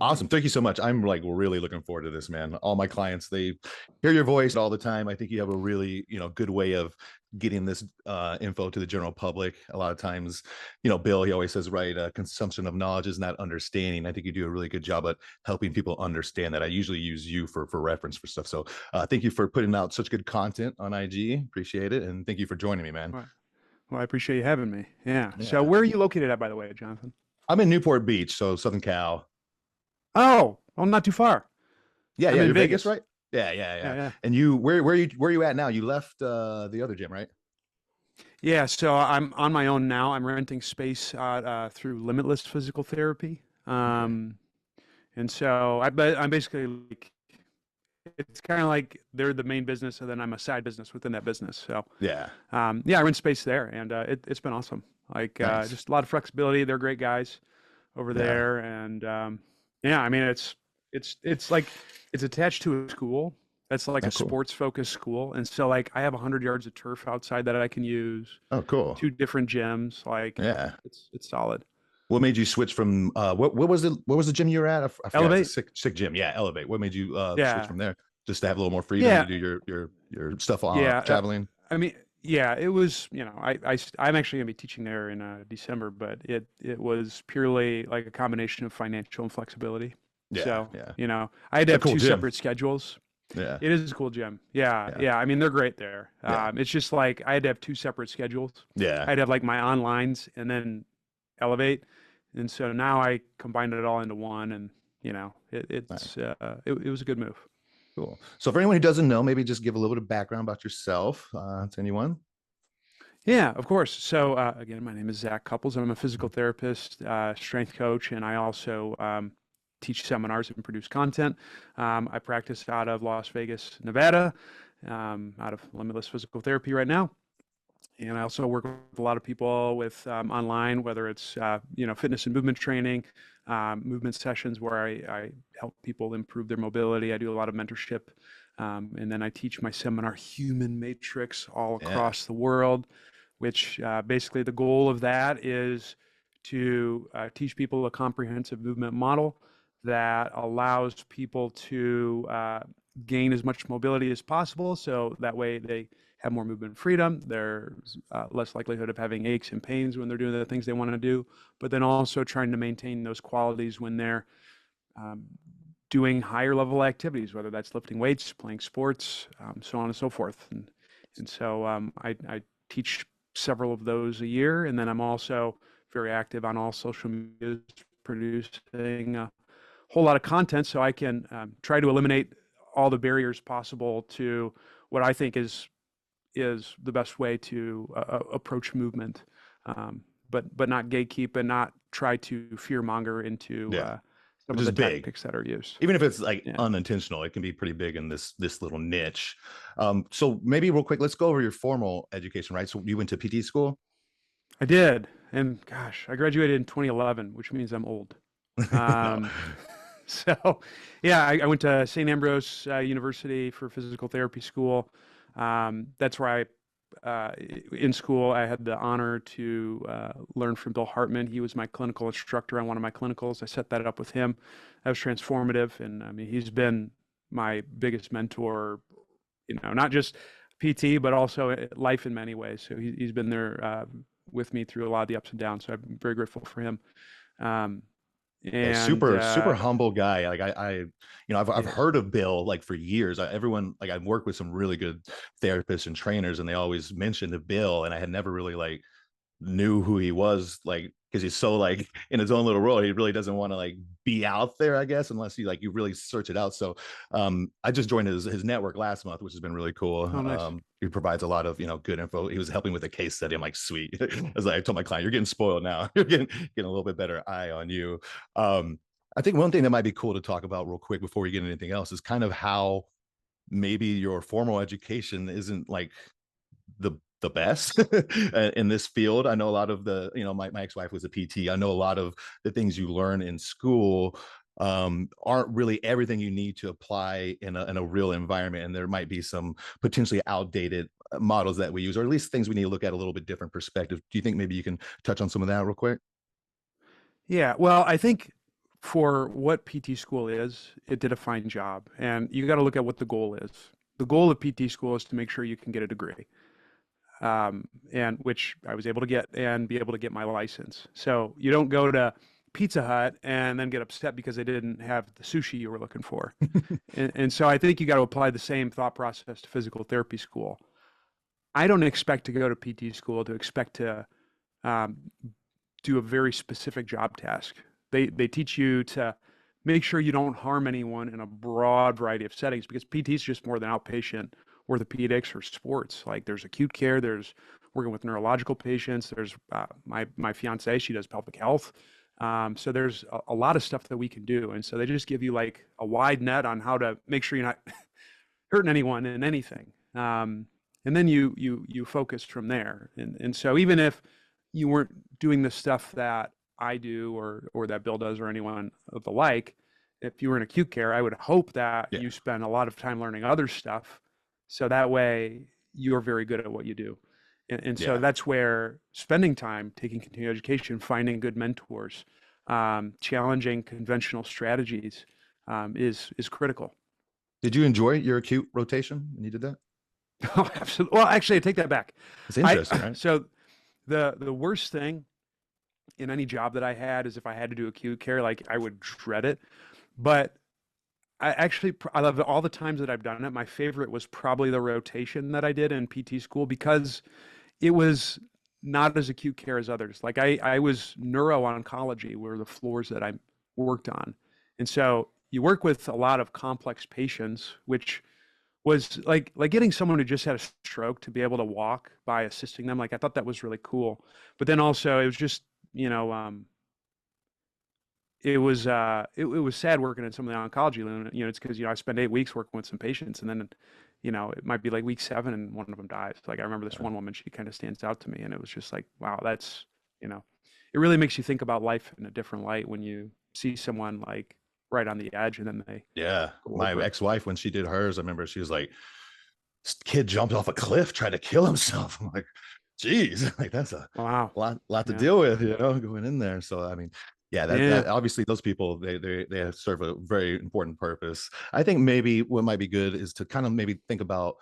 Awesome. Thank you so much. I'm like really looking forward to this, man. All my clients, they hear your voice all the time. I think you have a really, good way of getting this info to the general public. A lot of times, Bill, he always says, right, consumption of knowledge is not understanding. I think you do a really good job at helping people understand that. I usually use you for reference for stuff. So thank you for putting out such good content on IG. Appreciate it. And thank you for joining me, man. Right. Well, I appreciate you having me. Yeah. So Yeah. where are you located at, by the way, Jonathan? I'm in Newport Beach, so Southern Cal. Oh, well, not too far. Yeah, I'm yeah, in you're Vegas, Vegas. right? Yeah, yeah, Yeah, yeah. yeah. And where you at now? You left the other gym, right? Yeah, so I'm on my own now. I'm renting space through Limitless Physical Therapy. Okay. And so but I'm basically like, it's kind of like they're the main business, and then I'm a side business within that business. So, Yeah. yeah, I rent space there, and it's been awesome. Like, Nice. just a lot of flexibility. They're great guys over Yeah. there, and yeah, I mean, it's like it's attached to a school. That's like Oh, a cool. sports focused school, and so like I have 100 yards of turf outside that I can use. Oh, cool. Two different gyms. Like, Yeah. it's solid. What made you switch from what was the gym you were at? I forgot. It's a Elevate. sick gym. Yeah, Elevate. What made you switch Yeah, from there? Just to have a little more freedom to yeah, do your stuff yeah. traveling. I mean, yeah. It was. I'm actually gonna be teaching there in December, but it was purely like a combination of financial and flexibility. Yeah, So, yeah. I had to A have cool two gym. separate schedules. Yeah, It is a cool gym. Yeah, yeah, yeah. I mean, they're great there. yeah, It's just like I had to have two separate schedules. yeah. I had to have like my onlines and then Elevate, and so now I combined it all into one, and Nice. it was a good move. Cool. So for anyone who doesn't know, maybe just give a little bit of background about yourself to anyone. Yeah, of course. So again, my name is Zac Cupples. I'm a physical therapist, strength coach, and I also teach seminars and produce content. I practice out of Las Vegas, Nevada, out of Limitless Physical Therapy right now. And I also work with a lot of people with online, whether it's fitness and movement training, movement sessions where I help people improve their mobility. I do a lot of mentorship, and then I teach my seminar Human Matrix all Yeah. across the world, which basically the goal of that is to teach people a comprehensive movement model that allows people to gain as much mobility as possible. So that way they have more movement freedom. There's less likelihood of having aches and pains when they're doing the things they want to do, but then also trying to maintain those qualities when they're um, doing higher level activities, whether that's lifting weights, playing sports, so on and so forth. And so I teach several of those a year, and then I'm also very active on all social media, producing a whole lot of content so I can try to eliminate all the barriers possible to what I think is the best way to approach movement, but not gatekeep and not try to fear monger into Yeah. some Which of is the big. tactics that are used. Even if it's like Yeah, unintentional, it can be pretty big in this little niche. So maybe real quick, let's go over your formal education, right? So you went to PT school? I did, and gosh, I graduated in 2011, which means I'm old. No. Um, so, yeah, I went to St. Ambrose University for physical therapy school. That's where in school, I had the honor to learn from Bill Hartman. He was my clinical instructor on one of my clinicals. I set that up with him. That was transformative. And I mean, he's been my biggest mentor, not just PT, but also life in many ways. So he's been there with me through a lot of the ups and downs. So I'm very grateful for him. Um, Yeah, and super humble guy. Like I've yeah. heard of Bill like for years. Everyone like I've worked with some really good therapists and trainers, and they always mentioned the Bill, and I had never really like knew who he was, like because he's so like in his own little world. He really doesn't want to like be out there, I guess, unless you really search it out. So I just joined his network last month, which has been really cool. Oh, nice. He provides a lot of good info. He was helping with a case study. I'm like, sweet. I told my client, you're getting spoiled now. You're getting a little bit better eye on you. I think one thing that might be cool to talk about real quick before we get into anything else is kind of how maybe your formal education isn't like the best in this field. I know a lot of my ex-wife was a PT. I know a lot of the things you learn in school aren't really everything you need to apply in a real environment. And there might be some potentially outdated models that we use, or at least things we need to look at a little bit different perspective. Do you think maybe you can touch on some of that real quick? Yeah. Well, I think For what PT school is, it did a fine job. And you got to look at what the goal is. The goal of PT school is to make sure you can get a degree, and which I was able to get and be able to get my license. So you don't go to Pizza Hut and then get upset because they didn't have the sushi you were looking for. And so I think you got to apply the same thought process to physical therapy school. I don't expect to go to PT school to expect to um, do a very specific job task. They teach you to make sure you don't harm anyone in a broad variety of settings, because PT is just more than outpatient orthopedics or sports. Like there's acute care, there's working with neurological patients. There's my fiance, she does pelvic health. So there's a lot of stuff that we can do. And so they just give you like a wide net on how to make sure you're not hurting anyone in anything. And then you focus from there. And so even if you weren't doing the stuff that I do or that Bill does or anyone of the like, if you were in acute care, I would hope that Yeah. you spend a lot of time learning other stuff, so that way you're very good at what you do. And so Yeah. that's where spending time taking continuing education, finding good mentors, challenging conventional strategies, is critical. Did you enjoy your acute rotation when you did that? Oh, absolutely. Well, actually, I take that back. It's I interesting, right? so the worst thing in any job that I had is if I had to do acute care, like I would dread it. But I love all the times that I've done it. My favorite was probably the rotation that I did in PT school, because it was not as acute care as others. Like I was neuro-oncology were the floors that I worked on. And so you work with a lot of complex patients, which was like getting someone who just had a stroke to be able to walk by assisting them. Like I thought that was really cool. But then also it was just, you know, it was sad working in some of the oncology. You know, it's because, you know, I spent 8 weeks working with some patients, and then, you know, it might be like week 7 and one of them dies. Like I remember this Yeah. one woman, she kind of stands out to me, and it was just like, wow, that's, you know, it really makes you think about life in a different light when you see someone like right on the edge and then they Yeah. go My over it. ex-wife, when she did hers, I remember she was like, this kid jumped off a cliff, tried to kill himself. I'm like, geez, like that's a Wow. lot to Yeah. deal with, going in there. So I mean, yeah, that Yeah. obviously those people they serve a very important purpose. I think maybe what might be good is to kind of maybe think about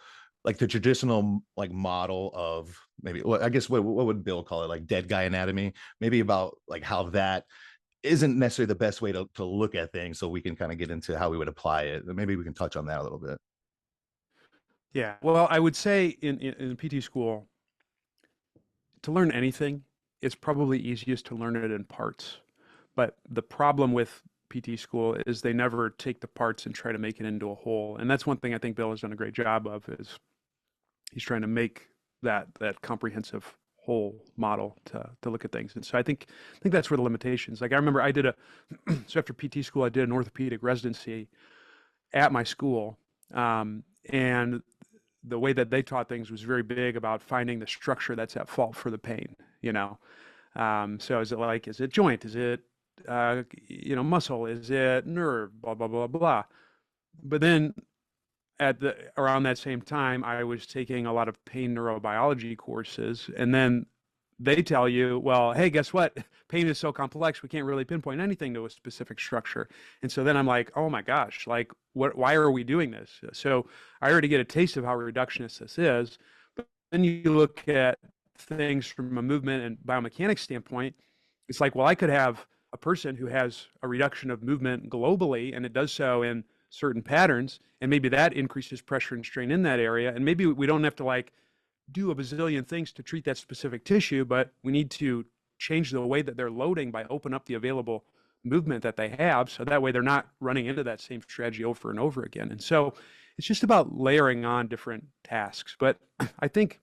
like the traditional like model of maybe, well, I guess what would Bill call it, like dead guy anatomy, maybe about like how that isn't necessarily the best way to look at things, so we can kind of get into how we would apply it. Maybe we can touch on that a little bit. Yeah. Well, I would say in PT school, to learn anything, it's probably easiest to learn it in parts. But the problem with PT school is they never take the parts and try to make it into a whole. And that's one thing I think Bill has done a great job of, is he's trying to make that comprehensive whole model to look at things. And so I think that's where the limitations. Like I remember I did so after PT school, I did an orthopedic residency at my school. And the way that they taught things was very big about finding the structure that's at fault for the pain, you know? So is it joint? Is it, muscle? Is it nerve? Blah, blah, blah, blah. But then around that same time, I was taking a lot of pain neurobiology courses, and then they tell you, well, hey, guess what? Pain is so complex, we can't really pinpoint anything to a specific structure. And so then I'm like, oh my gosh, like why are we doing this? So I already get a taste of how reductionist this is. But then you look at things from a movement and biomechanics standpoint, it's like, well, I could have a person who has a reduction of movement globally, and it does so in certain patterns, and maybe that increases pressure and strain in that area. And maybe we don't have to like do a bazillion things to treat that specific tissue, but we need to change the way that they're loading by open up the available movement that they have, so that way they're not running into that same strategy over and over again. And so it's just about layering on different tasks. But I think,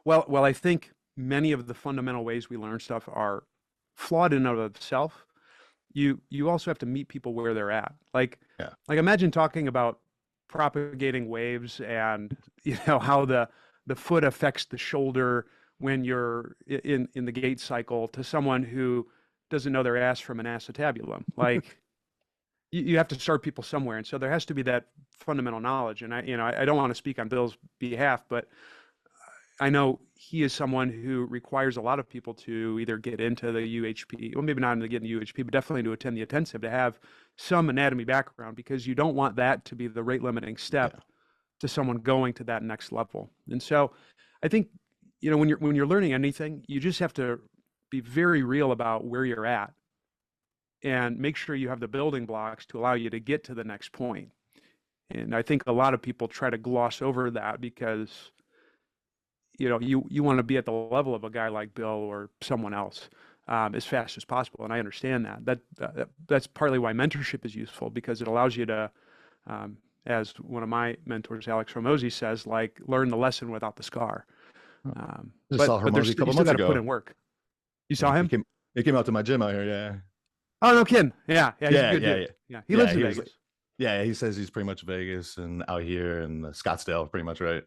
well, I think many of the fundamental ways we learn stuff are flawed in and of itself. You also have to meet people where they're at. Yeah. Like imagine talking about propagating waves and how the foot affects the shoulder when you're in the gait cycle, to someone who doesn't know their ass from an acetabulum. Like you have to start people somewhere, and so there has to be that fundamental knowledge. And I don't want to speak on Bill's behalf, but I know he is someone who requires a lot of people to either get into the UHP, well, maybe not to get into UHP, but definitely to attend the intensive, to have some anatomy background, because you don't want that to be the rate limiting Yeah. step to someone going to that next level. And so I think, when you're learning anything, you just have to be very real about where you're at and make sure you have the building blocks to allow you to get to the next point. And I think a lot of people try to gloss over that because you want to be at the level of a guy like Bill or someone else as fast as possible. And I understand that's partly why mentorship is useful, because it allows you to, as one of my mentors, Alex Ramosi, says, like, learn the lesson without the scar. Just saw But Hermosi a you couple still months got to put ago. in work. You Yeah, saw him? he came out to my gym out here. Yeah. Oh, no kidding. Yeah, yeah, he's a Yeah, good yeah, dude. yeah. Yeah, he Yeah, lives in he was Vegas. yeah, he says he's pretty much Vegas and out here in Scottsdale, pretty much, right?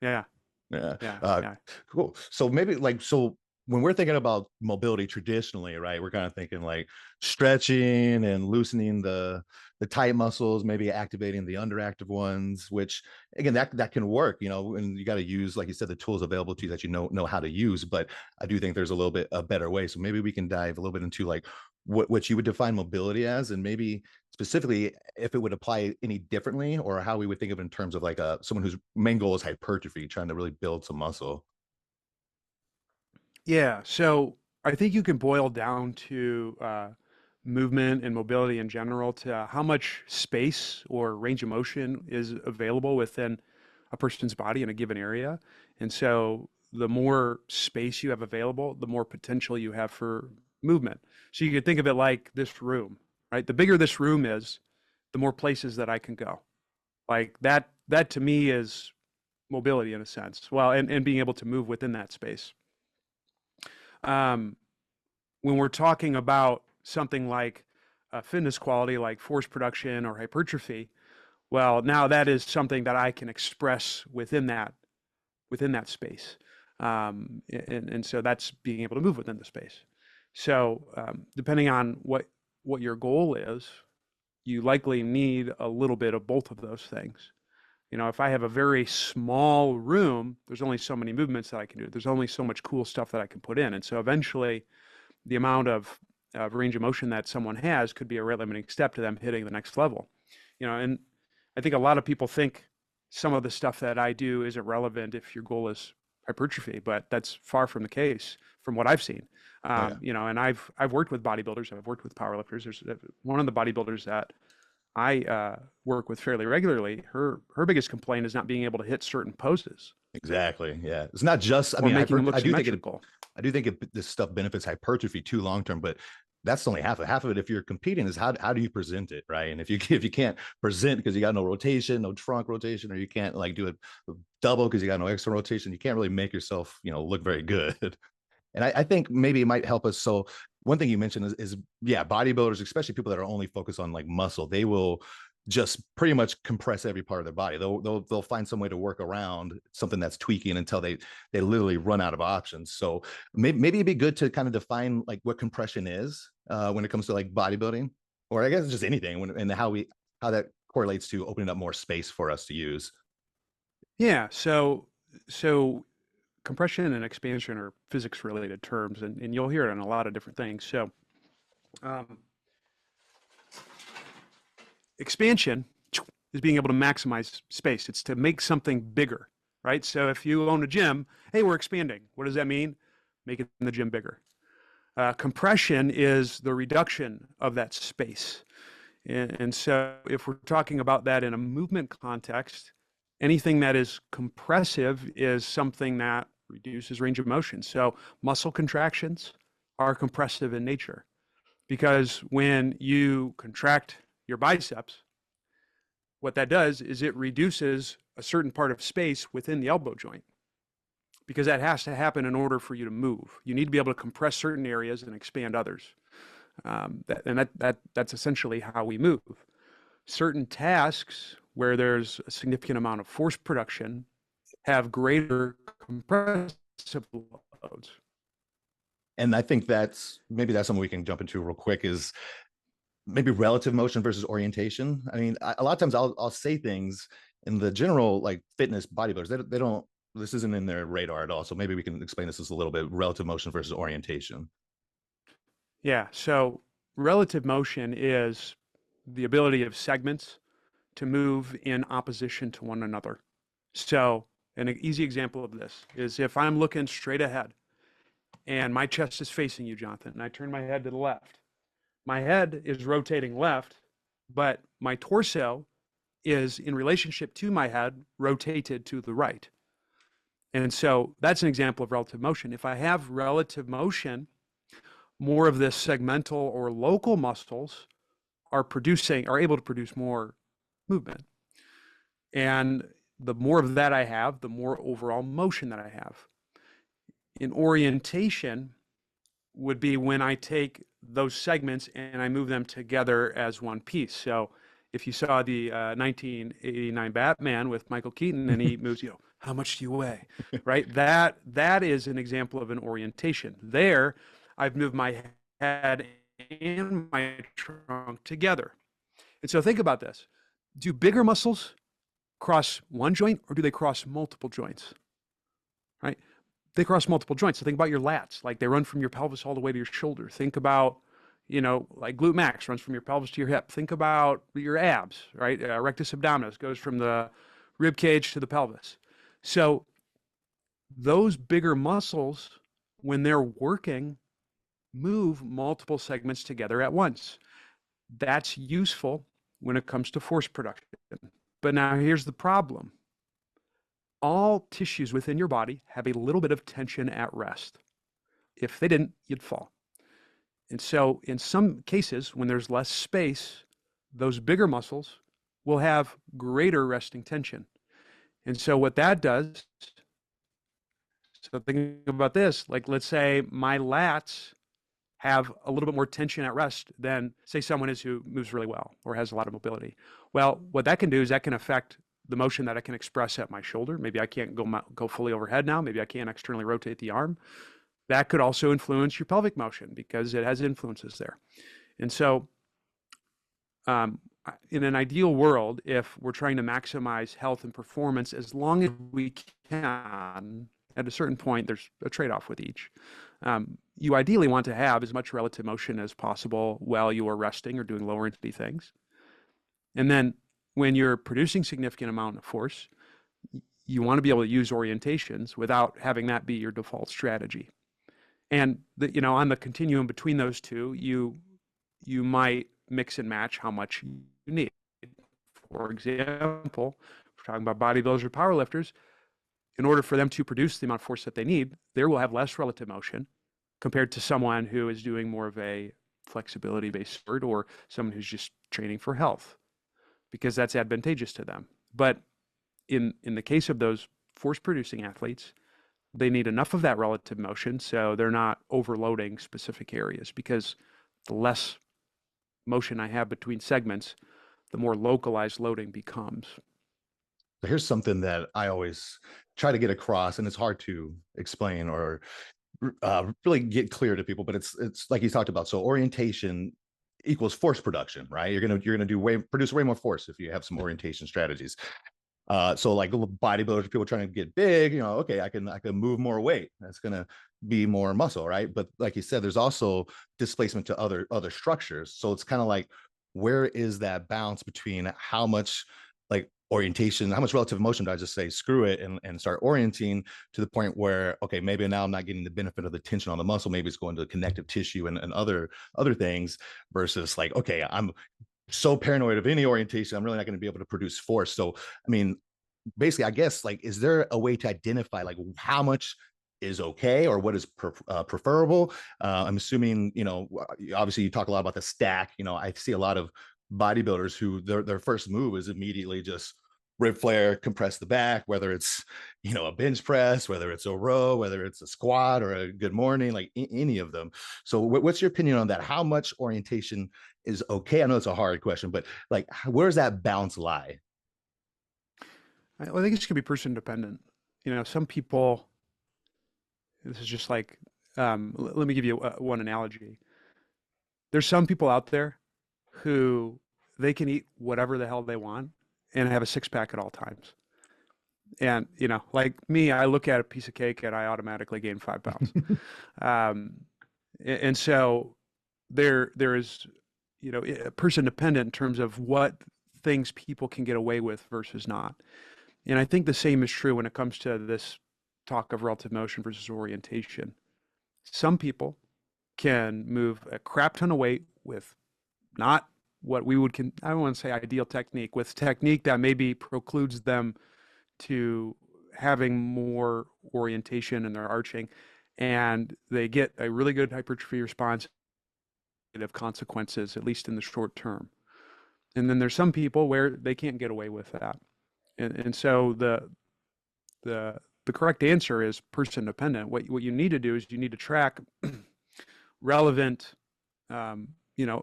Yeah, Yeah. yeah, Uh, yeah. cool. So maybe so when we're thinking about mobility traditionally, right, we're kind of thinking like stretching and loosening the tight muscles, maybe activating the underactive ones, which again that can work, and you got to use, like you said, the tools available to you that you know how to use. But I do think there's a little bit a better way. So maybe we can dive a little bit into like what you would define mobility as, and maybe specifically if it would apply any differently, or how we would think of it in terms of like someone whose main goal is hypertrophy, trying to really build some muscle. Yeah, so I think you can boil down to movement and mobility in general to how much space or range of motion is available within a person's body in a given area. And so the more space you have available, the more potential you have for movement. So you could think of it like this room, right? The bigger this room is, the more places that I can go. Like that to me is mobility in a sense. Well, and being able to move within that space. Um, when we're talking about something like fitness quality, like force production or hypertrophy, well, now that is something that I can express within that space, and so that's being able to move within the space. So, depending on what your goal is, you likely need a little bit of both of those things. If I have a very small room, there's only so many movements that I can do. There's only so much cool stuff that I can put in. And so eventually the amount of range of motion that someone has could be a rate limiting step to them hitting the next level. And I think a lot of people think some of the stuff that I do isn't relevant if your goal is hypertrophy, but that's far from the case from what I've seen. Oh yeah. And I've worked with bodybuilders, I've worked with powerlifters. There's one of the bodybuilders that I work with fairly regularly. Her biggest complaint is not being able to hit certain poses Exactly. Yeah. It's not just, I or mean, making them look symmetrical. I do think this stuff benefits hypertrophy too long term, but that's only half of it. If you're competing, is how do you present it, right? And if you can't present because you got no rotation, no trunk rotation, or you can't like do a double because you got no extra rotation, you can't really make yourself, look very good. And I think maybe it might help us. So one thing you mentioned is yeah, bodybuilders, especially people that are only focused on like muscle, they will just pretty much compress every part of their body. They'll find some way to work around something that's tweaking until they literally run out of options. So maybe it'd be good to kind of define like what compression is when it comes to like bodybuilding, or I guess just anything, and how that correlates to opening up more space for us to use. Yeah. So compression and expansion are physics related terms, and you'll hear it in a lot of different things. So um, expansion is being able to maximize space. It's to make something bigger, right? So if you own a gym, hey, we're expanding. What does that mean? Making the gym bigger. Compression is the reduction of that space. And so if we're talking about that in a movement context, anything that is compressive is something that reduces range of motion. So muscle contractions are compressive in nature because when you contract your biceps, what that does is it reduces a certain part of space within the elbow joint because that has to happen in order for you to move. You need to be able to compress certain areas and expand others. That's essentially how we move. Certain tasks where there's a significant amount of force production have greater compressive loads. And I think that's something we can jump into real quick, is maybe relative motion versus orientation. I mean, a lot of times I'll say things in the general like fitness bodybuilders, they don't this isn't in their radar at all. So maybe we can explain this as a little bit, relative motion versus orientation. Yeah. So relative motion is the ability of segments to move in opposition to one another. So an easy example of this is if I'm looking straight ahead and my chest is facing you, Jonathan, and I turn my head to the left, my head is rotating left, but my torso is in relationship to my head rotated to the right. And so that's an example of relative motion. If I have relative motion, more of this segmental or local muscles are able to produce more movement. And the more of that I have, the more overall motion that I have. In orientation would be when I take those segments and I move them together as one piece. So if you saw the 1989 Batman with Michael Keaton and he moves, how much do you weigh? Right? That is an example of an orientation. There, I've moved my head and my trunk together. And so think about this. Do bigger muscles cross one joint or do they cross multiple joints? Right? They cross multiple joints. So think about your lats, like they run from your pelvis all the way to your shoulder. Think about, like glute max runs from your pelvis to your hip. Think about your abs, right? Rectus abdominis goes from the rib cage to the pelvis. So those bigger muscles, when they're working, move multiple segments together at once. That's useful when it comes to force production. But now here's the problem. All tissues within your body have a little bit of tension at rest. If they didn't, you'd fall. And so in some cases, when there's less space, those bigger muscles will have greater resting tension. And so what that does, so thinking about this, like let's say my lats have a little bit more tension at rest than say someone is who moves really well or has a lot of mobility. Well, what that can do is that can affect the motion that I can express at my shoulder. Maybe I can't go fully overhead now. Maybe I can't externally rotate the arm. That could also influence your pelvic motion because it has influences there. And so in an ideal world, if we're trying to maximize health and performance, as long as we can, at a certain point, there's a trade-off with each. You ideally want to have as much relative motion as possible while you are resting or doing lower intensity things. And then when you're producing significant amount of force, you want to be able to use orientations without having that be your default strategy. And on the continuum between those two, you might mix and match how much you need. For example, if we're talking about bodybuilders or powerlifters, in order for them to produce the amount of force that they need, they will have less relative motion compared to someone who is doing more of a flexibility-based sport or someone who's just training for health, because that's advantageous to them. But in the case of those force-producing athletes, they need enough of that relative motion so they're not overloading specific areas, because the less motion I have between segments, the more localized loading becomes. So here's something that I always try to get across, and it's hard to explain or really get clear to people, but it's like you talked about. So orientation equals force production, right? You're gonna produce way more force if you have some orientation strategies. So like bodybuilders, people trying to get big, okay, I can move more weight. That's gonna be more muscle, right? But like you said, there's also displacement to other structures. So it's kind of like, where is that balance between how much like orientation, how much relative motion do I just say screw it and start orienting to the point where, okay, maybe now I'm not getting the benefit of the tension on the muscle, maybe it's going to connective tissue and other things, versus like, okay, I'm so paranoid of any orientation, I'm really not going to be able to produce force. So I mean, basically, I guess, like, is there a way to identify like how much is okay or what is preferable? I'm assuming, obviously you talk a lot about the stack. I see a lot of bodybuilders who their first move is immediately just rib flare, compress the back, whether it's, a bench press, whether it's a row, whether it's a squat or a good morning, like any of them. So what's your opinion on that? How much orientation is okay? I know it's a hard question, but like, where's that balance lie? I think it's going to be person dependent. Some people, this is just like, let me give you one analogy. There's some people out there who they can eat whatever the hell they want and have a six pack at all times. And, like me, I look at a piece of cake and I automatically gain 5 pounds. Um, and so there is, person dependent in terms of what things people can get away with versus not. And I think the same is true when it comes to this talk of relative motion versus orientation. Some people can move a crap ton of weight with not what we would, I don't want to say ideal technique, with technique that maybe precludes them to having more orientation in their arching, and they get a really good hypertrophy response of consequences, at least in the short term. And then there's some people where they can't get away with that. And so the the correct answer is person dependent. What you need to do is you need to track relevant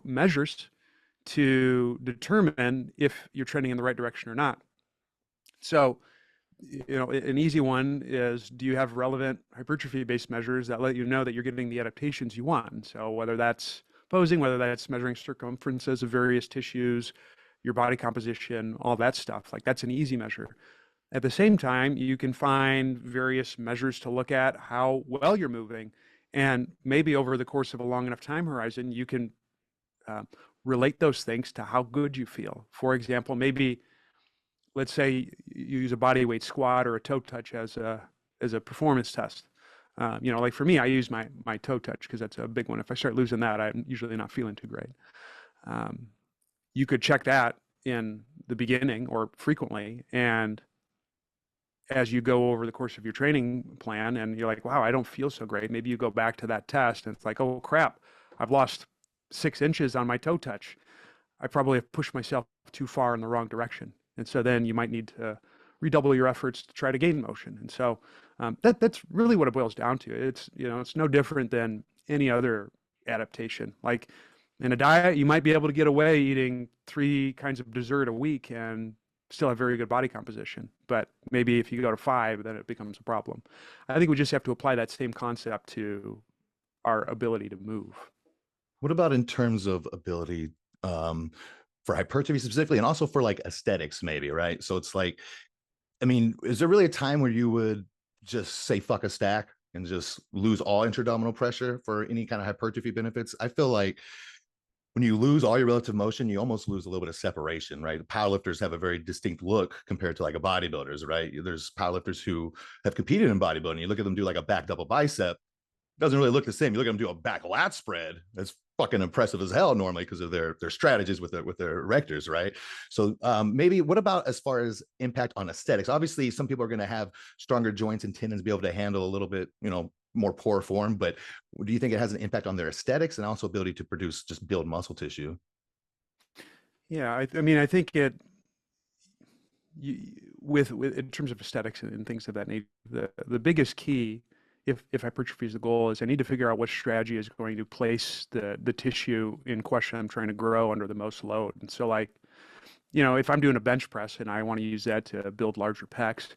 measures to determine if you're trending in the right direction or not. So, an easy one is, do you have relevant hypertrophy-based measures that let you know that you're getting the adaptations you want? So whether that's posing, whether that's measuring circumferences of various tissues, your body composition, all that stuff, like that's an easy measure. At the same time, you can find various measures to look at how well you're moving. And maybe over the course of a long enough time horizon, you can relate those things to how good you feel. For example, maybe let's say you use a body weight squat or a toe touch as a performance test. Like for me, I use my toe touch because that's a big one. If I start losing that, I'm usually not feeling too great. You could check that in the beginning or frequently, and as you go over the course of your training plan and you're like, wow, I don't feel so great, maybe you go back to that test and it's like, oh crap, I've lost 6 inches on my toe touch. I probably have pushed myself too far in the wrong direction. And so then you might need to redouble your efforts to try to gain motion. And so that's really what it boils down to. It's no different than any other adaptation. Like in a diet, you might be able to get away eating 3 kinds of dessert a week and still have very good body composition. But maybe if you go to 5, then it becomes a problem. I think we just have to apply that same concept to our ability to move. What about in terms of ability, for hypertrophy specifically, and also for like aesthetics, maybe, right? So it's like, I mean, is there really a time where you would just say fuck a stack and just lose all intra-abdominal pressure for any kind of hypertrophy benefits? I feel like when you lose all your relative motion, you almost lose a little bit of separation, right? Powerlifters have a very distinct look compared to like a bodybuilders, right? There's powerlifters who have competed in bodybuilding. You look at them do like a back double bicep, doesn't really look the same. You look at them do a back lat spread. That's fucking impressive as hell normally because of their strategies with their erectors, right? So maybe what about as far as impact on aesthetics? Obviously, some people are going to have stronger joints and tendons, be able to handle a little bit, more poor form. But do you think it has an impact on their aesthetics and also ability to produce just build muscle tissue? Yeah, I mean, I think with in terms of aesthetics and things of that nature, the biggest key, if hypertrophy is the goal, is I need to figure out what strategy is going to place the tissue in question I'm trying to grow under the most load. And so, like, if I'm doing a bench press and I want to use that to build larger pecs,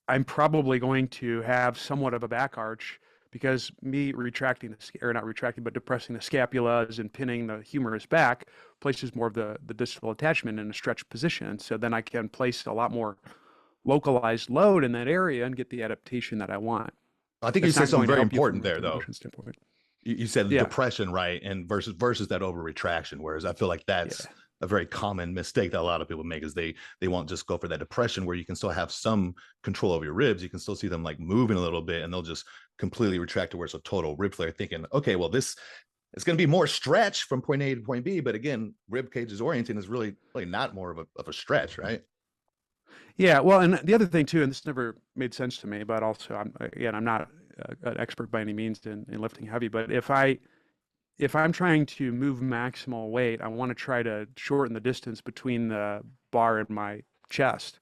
I'm probably going to have somewhat of a back arch because me retracting or not retracting, but depressing the scapulas and pinning the humerus back places more of the distal attachment in a stretched position. So then I can place a lot more localized load in that area and get the adaptation that I want. I think you That's said not something going to very help you from important a there, though. motion standpoint. You said Yeah, depression, right? And versus that over retraction. Whereas I feel like that's yeah, a very common mistake that a lot of people make is they won't just go for that depression where you can still have some control over your ribs. You can still see them like moving a little bit and they'll just completely retract to where it's a total rib flare, thinking, okay, well, this it's going to be more stretch from point A to point B. But again, rib cage is orienting is really not more of a stretch, right? yeah. Well, and the other thing too, and this never made sense to me, but also I'm not an expert by any means in lifting heavy, but if I'm trying to move maximal weight, I want to try to shorten the distance between the bar and my chest.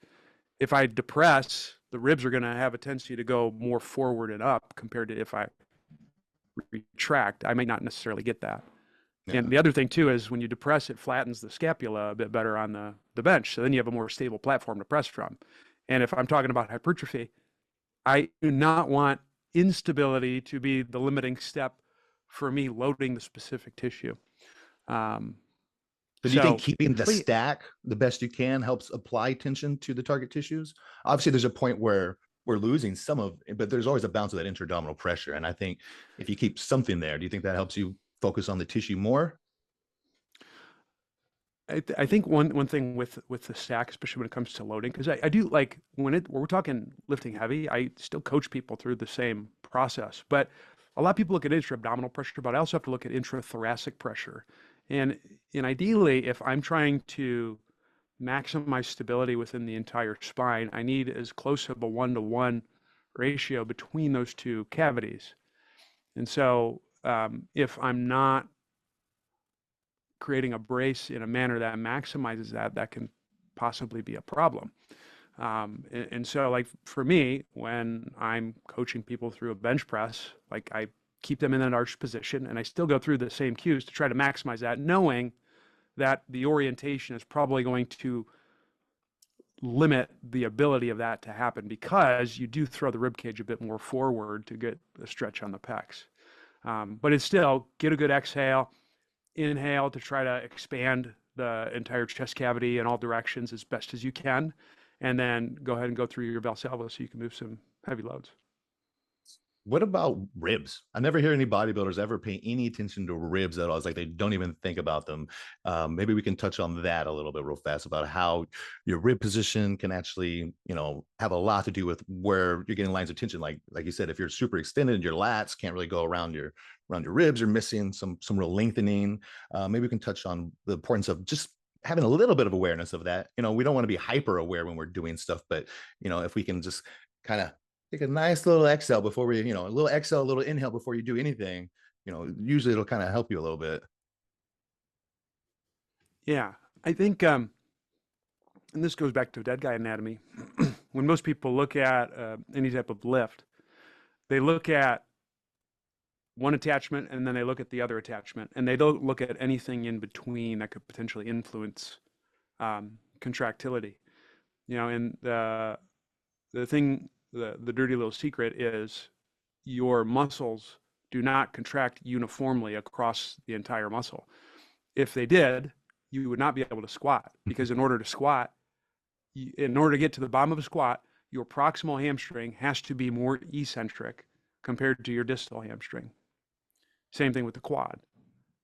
If I depress, the ribs are going to have a tendency to go more forward and up compared to if I retract. I may not necessarily get that. Yeah. And the other thing too is when you depress, it flattens the scapula a bit better on the bench. So then you have a more stable platform to press from. And if I'm talking about hypertrophy, I do not want instability to be the limiting step for me loading the specific tissue. Um, So do you think So, keeping the but stack the best you can helps apply tension to the target tissues? Obviously, there's a point where we're losing some of it, but there's always a bounce of that intra-abdominal pressure. And I think if you keep something there, do you think that helps you focus on the tissue more? I think one thing with the stack, especially when it comes to loading, because I do like when we're talking lifting heavy, I still coach people through the same process. But a lot of people look at intra-abdominal pressure, but I also have to look at intrathoracic pressure. And and ideally, if I'm trying to maximize stability within the entire spine, I need as close of a 1-to-1 ratio between those two cavities. And so if I'm not creating a brace in a manner that maximizes that, that can possibly be a problem. And so, like for me, when I'm coaching people through a bench press, like I keep them in an arched position and I still go through the same cues to try to maximize that, knowing that the orientation is probably going to limit the ability of that to happen because you do throw the rib cage a bit more forward to get a stretch on the pecs. But it's still get a good exhale, inhale to try to expand the entire chest cavity in all directions as best as you can, and then go ahead and go through your Valsalva so you can move some heavy loads. What about ribs? I never hear any bodybuilders ever pay any attention to ribs at all. It's like they don't even think about them. Maybe we can touch on that a little bit real fast about how your rib position can actually, have a lot to do with where you're getting lines of tension. Like you said, if you're super extended, your lats can't really go around your ribs. You're missing some real lengthening. Maybe we can touch on the importance of just having a little bit of awareness of that. We don't want to be hyper aware when we're doing stuff, but if we can just kind of take a nice little exhale before a little exhale, a little inhale before you do anything, usually it'll kind of help you a little bit. Yeah, I think, and this goes back to dead guy anatomy. When most people look at any type of lift, they look at one attachment and then they look at the other attachment, and they don't look at anything in between that could potentially influence contractility. And the thing, the dirty little secret is your muscles do not contract uniformly across the entire muscle. If they did, you would not be able to squat, because in order to squat, in order to get to the bottom of a squat, your proximal hamstring has to be more eccentric compared to your distal hamstring. Same thing with the quad.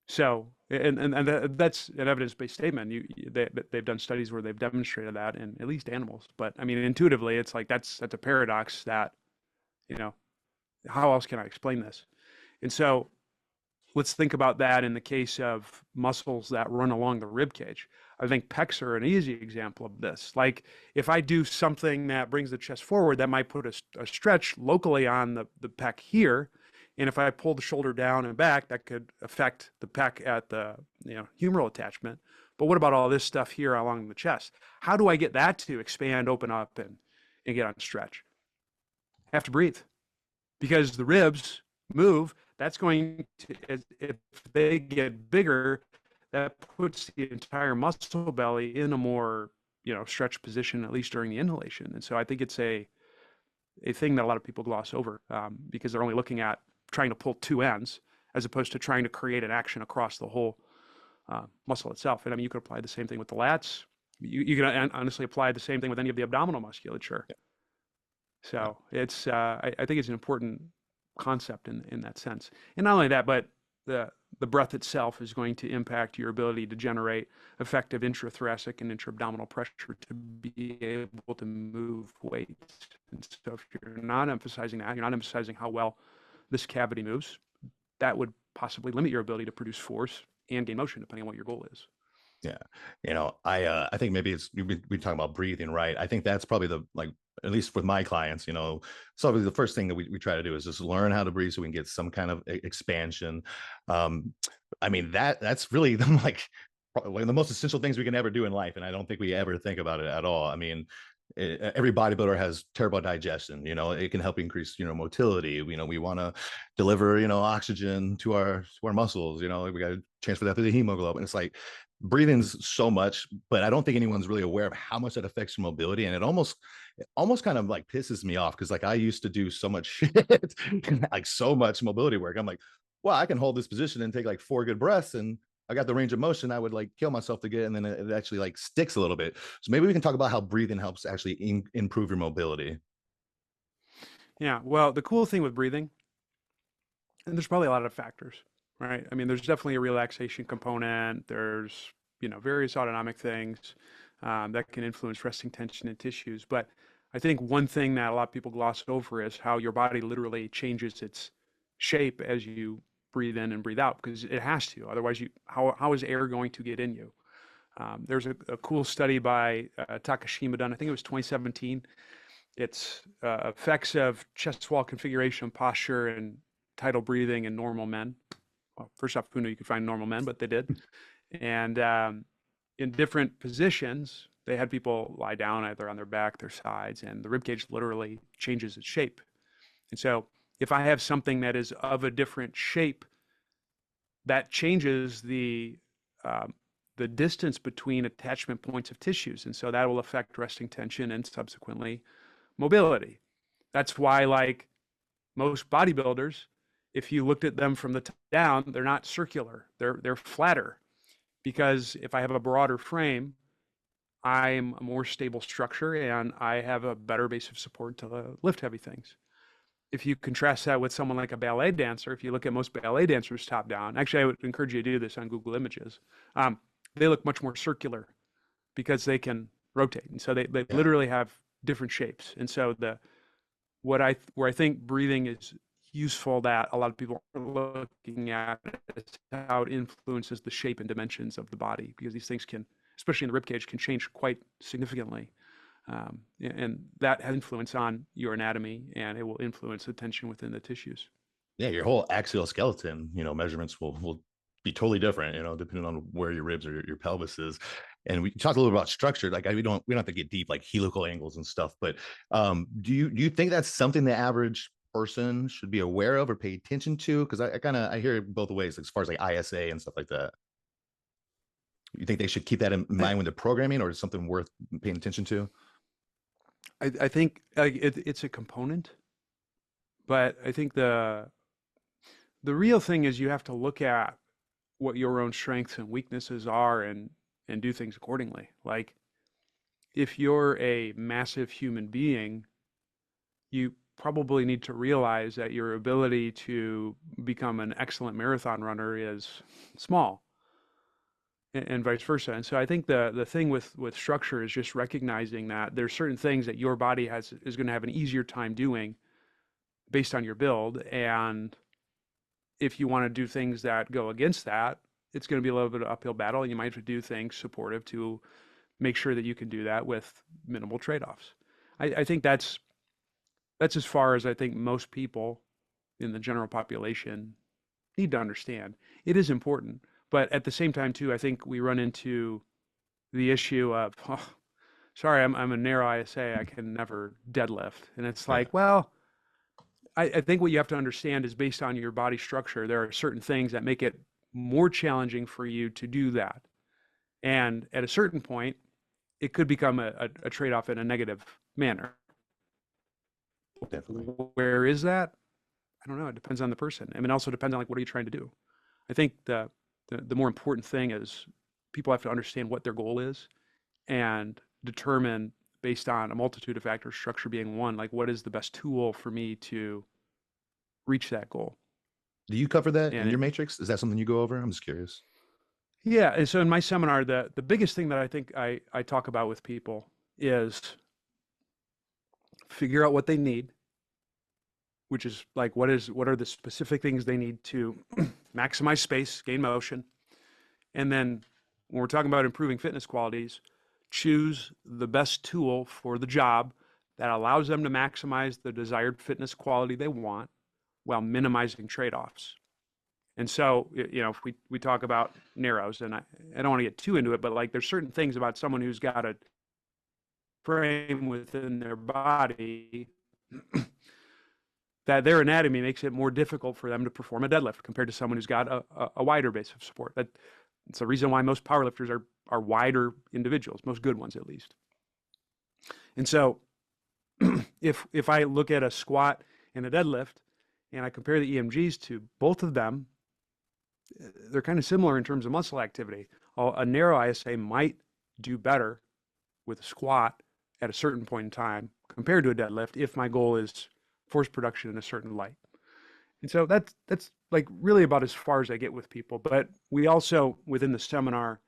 So, and that's an evidence-based statement. They've done studies where they've demonstrated that in at least animals. But I mean, intuitively, it's like that's a paradox that, how else can I explain this? And so let's think about that in the case of muscles that run along the rib cage. I think pecs are an easy example of this. Like if I do something that brings the chest forward, that might put a stretch locally on the pec here. And if I pull the shoulder down and back, that could affect the pec at the humeral attachment. But what about all this stuff here along the chest? How do I get that to expand, open up, and get on stretch? I have to breathe, because the ribs move. That's going to, if they get bigger, that puts the entire muscle belly in a more stretched position, at least during the inhalation. And so I think it's a thing that a lot of people gloss over, because they're only looking at trying to pull two ends as opposed to trying to create an action across the whole muscle itself. And I mean, you could apply the same thing with the lats. You can honestly apply the same thing with any of the abdominal musculature. Yeah. So it's I think it's an important concept in that sense. And not only that, but the breath itself is going to impact your ability to generate effective intrathoracic and intra-abdominal pressure to be able to move weights. And so if you're not emphasizing that, you're not emphasizing how well this cavity moves, that would possibly limit your ability to produce force and gain motion, depending on what your goal is. Yeah. I think maybe we talking about breathing, right? I think that's probably at least with my clients, so the first thing that we try to do is just learn how to breathe so we can get some kind of expansion. I mean, that's really one of the most essential things we can ever do in life. And I don't think we ever think about it at all. I mean, every bodybuilder has terrible digestion. It can help increase motility. We want to deliver oxygen to our muscles. We got to transfer that to the hemoglobin. It's like breathing's so much, but I don't think anyone's really aware of how much that affects your mobility. And it almost kind of like pisses me off, because like I used to do so much shit, like so much mobility work. I'm like, well, I can hold this position and take like 4 good breaths and I got the range of motion, I would like kill myself to get, and then it actually like sticks a little bit. So maybe we can talk about how breathing helps actually improve your mobility. Yeah. Well, the cool thing with breathing, and there's probably a lot of factors, right? I mean, there's definitely a relaxation component. There's, various autonomic things that can influence resting tension in tissues. But I think one thing that a lot of people gloss over is how your body literally changes its shape as you breathe in and breathe out, because it has to. Otherwise, how is air going to get in you? There's a cool study by Takashima done, I think it was 2017. It's effects of chest wall configuration, posture, and tidal breathing in normal men. Well, first off, who knew you could find normal men, but they did. And in different positions, they had people lie down either on their back, their sides, and the rib cage literally changes its shape. And so if I have something that is of a different shape, that changes the distance between attachment points of tissues. And so that will affect resting tension and subsequently mobility. That's why, like most bodybuilders, if you looked at them from the top down, they're not circular, they're flatter. Because if I have a broader frame, I'm a more stable structure and I have a better base of support to lift heavy things. If you contrast that with someone like a ballet dancer, if you look at most ballet dancers top down, actually, I would encourage you to do this on Google Images. They look much more circular because they can rotate. And so they Yeah. literally have different shapes. And so where I think breathing is useful that a lot of people are looking at is how it influences the shape and dimensions of the body, because these things can, especially in the rib cage, can change quite significantly. And that has influence on your anatomy, and it will influence the tension within the tissues. Yeah, your whole axial skeleton, measurements will be totally different, depending on where your ribs or your pelvis is. And we talked a little bit about structure. Like we don't have to get deep, like helical angles and stuff. But do you think that's something the average person should be aware of or pay attention to? Because I hear it both ways, as far as like ISA and stuff like that. You think they should keep that in I, mind when they're programming, or is something worth paying attention to? I think it's a component, but I think the real thing is you have to look at what your own strengths and weaknesses are and do things accordingly. Like if you're a massive human being, you probably need to realize that your ability to become an excellent marathon runner is small, and vice versa. And so I think the thing with structure is just recognizing that there's certain things that your body is going to have an easier time doing based on your build. And if you want to do things that go against that, it's going to be a little bit of an uphill battle. And you might have to do things supportive to make sure that you can do that with minimal trade-offs. I think that's as far as I think most people in the general population need to understand. It is important, but at the same time too, I think we run into the issue of, oh, sorry, I'm a narrow ISA, I can never deadlift. And it's Yeah. like, well, I think what you have to understand is based on your body structure, there are certain things that make it more challenging for you to do that. And at a certain point, it could become a trade-off in a negative manner. Definitely. Where is that? I don't know. It depends on the person. I mean, it also depends on like what are you trying to do. I think the more important thing is people have to understand what their goal is and determine based on a multitude of factors, structure being one, like what is the best tool for me to reach that goal. Do you cover that in And your matrix? Is that something you go over? I'm just curious. yeah, and so in my seminar, the biggest thing that I think I talk about with people is figure out what they need, which is like what are the specific things they need to maximize space, gain motion. And then when we're talking about improving fitness qualities, choose the best tool for the job that allows them to maximize the desired fitness quality they want while minimizing trade-offs. And so, if we talk about narrows, and I don't want to get too into it, but like there's certain things about someone who's got a frame within their body that their anatomy makes it more difficult for them to perform a deadlift compared to someone who's got a wider base of support. It's the reason why most powerlifters are wider individuals, most good ones at least. And so if I look at a squat and a deadlift and I compare the EMGs to both of them, they're kind of similar in terms of muscle activity. A narrow ISA might do better with a squat at a certain point in time compared to a deadlift if my goal is force production in a certain light. And so that's like really about as far as I get with people. But we also, within the seminar,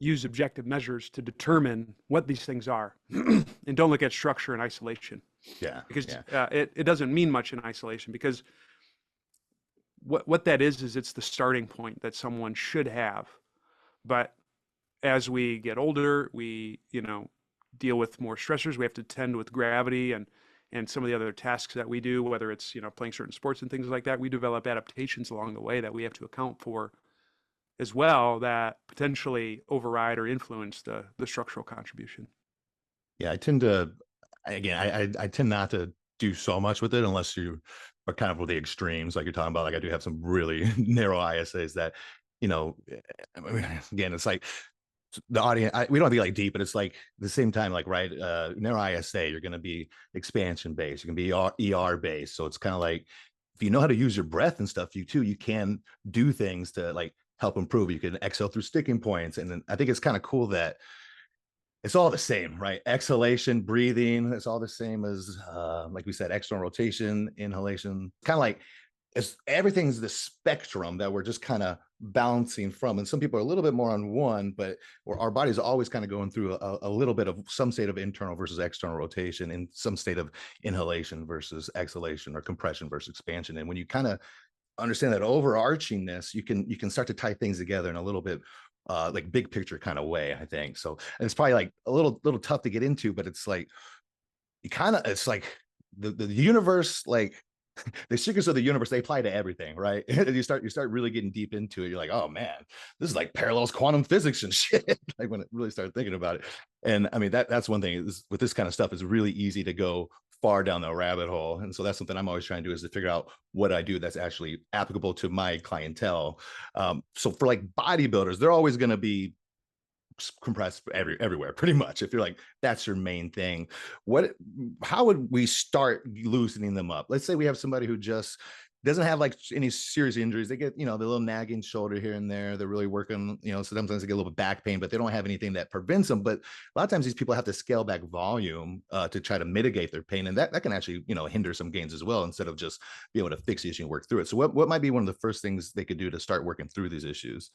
use objective measures to determine what these things are and don't look at structure in isolation, Yeah. because Yeah. it doesn't mean much in isolation, because what that is it's the starting point that someone should have. But as we get older, we, deal with more stressors. We have to tend with gravity and some of the other tasks that we do, whether it's, playing certain sports and things like that. We develop adaptations along the way that we have to account for as well, that potentially override or influence the structural contribution. Yeah. I tend to, again, I tend not to do so much with it unless you are kind of with the extremes, like you're talking about. Like I do have some really narrow ISAs that, I mean, again, it's like the audience, we don't have to be like deep, but it's like the same time, like, right, narrow ISA, you're going to be expansion based, you're going to be ER based. So it's kind of like, if you know how to use your breath and stuff, you can do things to like help improve. You can exhale through sticking points. And then I think it's kind of cool that it's all the same, right? Exhalation, breathing, it's all the same as, like we said, external rotation, inhalation, kind of like everything's the spectrum that we're just kind of bouncing from. And some people are a little bit more on one, but our body's always kind of going through a little bit of some state of internal versus external rotation, and some state of inhalation versus exhalation, or compression versus expansion. And when you kind of understand that overarchingness, you can start to tie things together in a little bit like big picture kind of way, I think. So, and it's probably like a little tough to get into, but it's like it's like the universe, like the secrets of the universe, they apply to everything, right? And you start really getting deep into it. You're like, oh man, this is like parallels quantum physics and shit. Like when I really start thinking about it. And I mean, that's one thing with this kind of stuff, is really easy to go far down the rabbit hole. And so that's something I'm always trying to do, is to figure out what I do that's actually applicable to my clientele. So for like bodybuilders, they're always going to be compressed everywhere pretty much. If you're like, that's your main thing, how would we start loosening them up? Let's say we have somebody who just doesn't have like any serious injuries. They get, the little nagging shoulder here and there. They're really working, sometimes they get a little bit back pain, but they don't have anything that prevents them. But a lot of times these people have to scale back volume to try to mitigate their pain. And that can actually, hinder some gains as well, instead of just be able to fix the issue and work through it. So what might be one of the first things they could do to start working through these issues?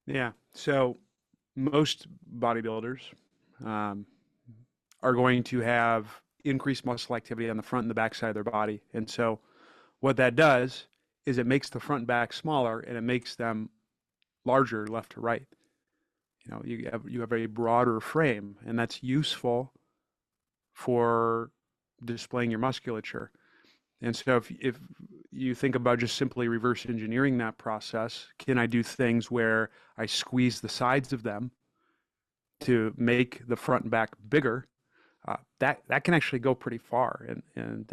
Yeah. So most bodybuilders um, are going to have increased muscle activity on the front and the back side of their body. And so what that does is it makes the front and back smaller, and it makes them larger left to right. You have a broader frame, and that's useful for displaying your musculature. And so if you think about just simply reverse engineering that process, can I do things where I squeeze the sides of them to make the front and back bigger? That can actually go pretty far. And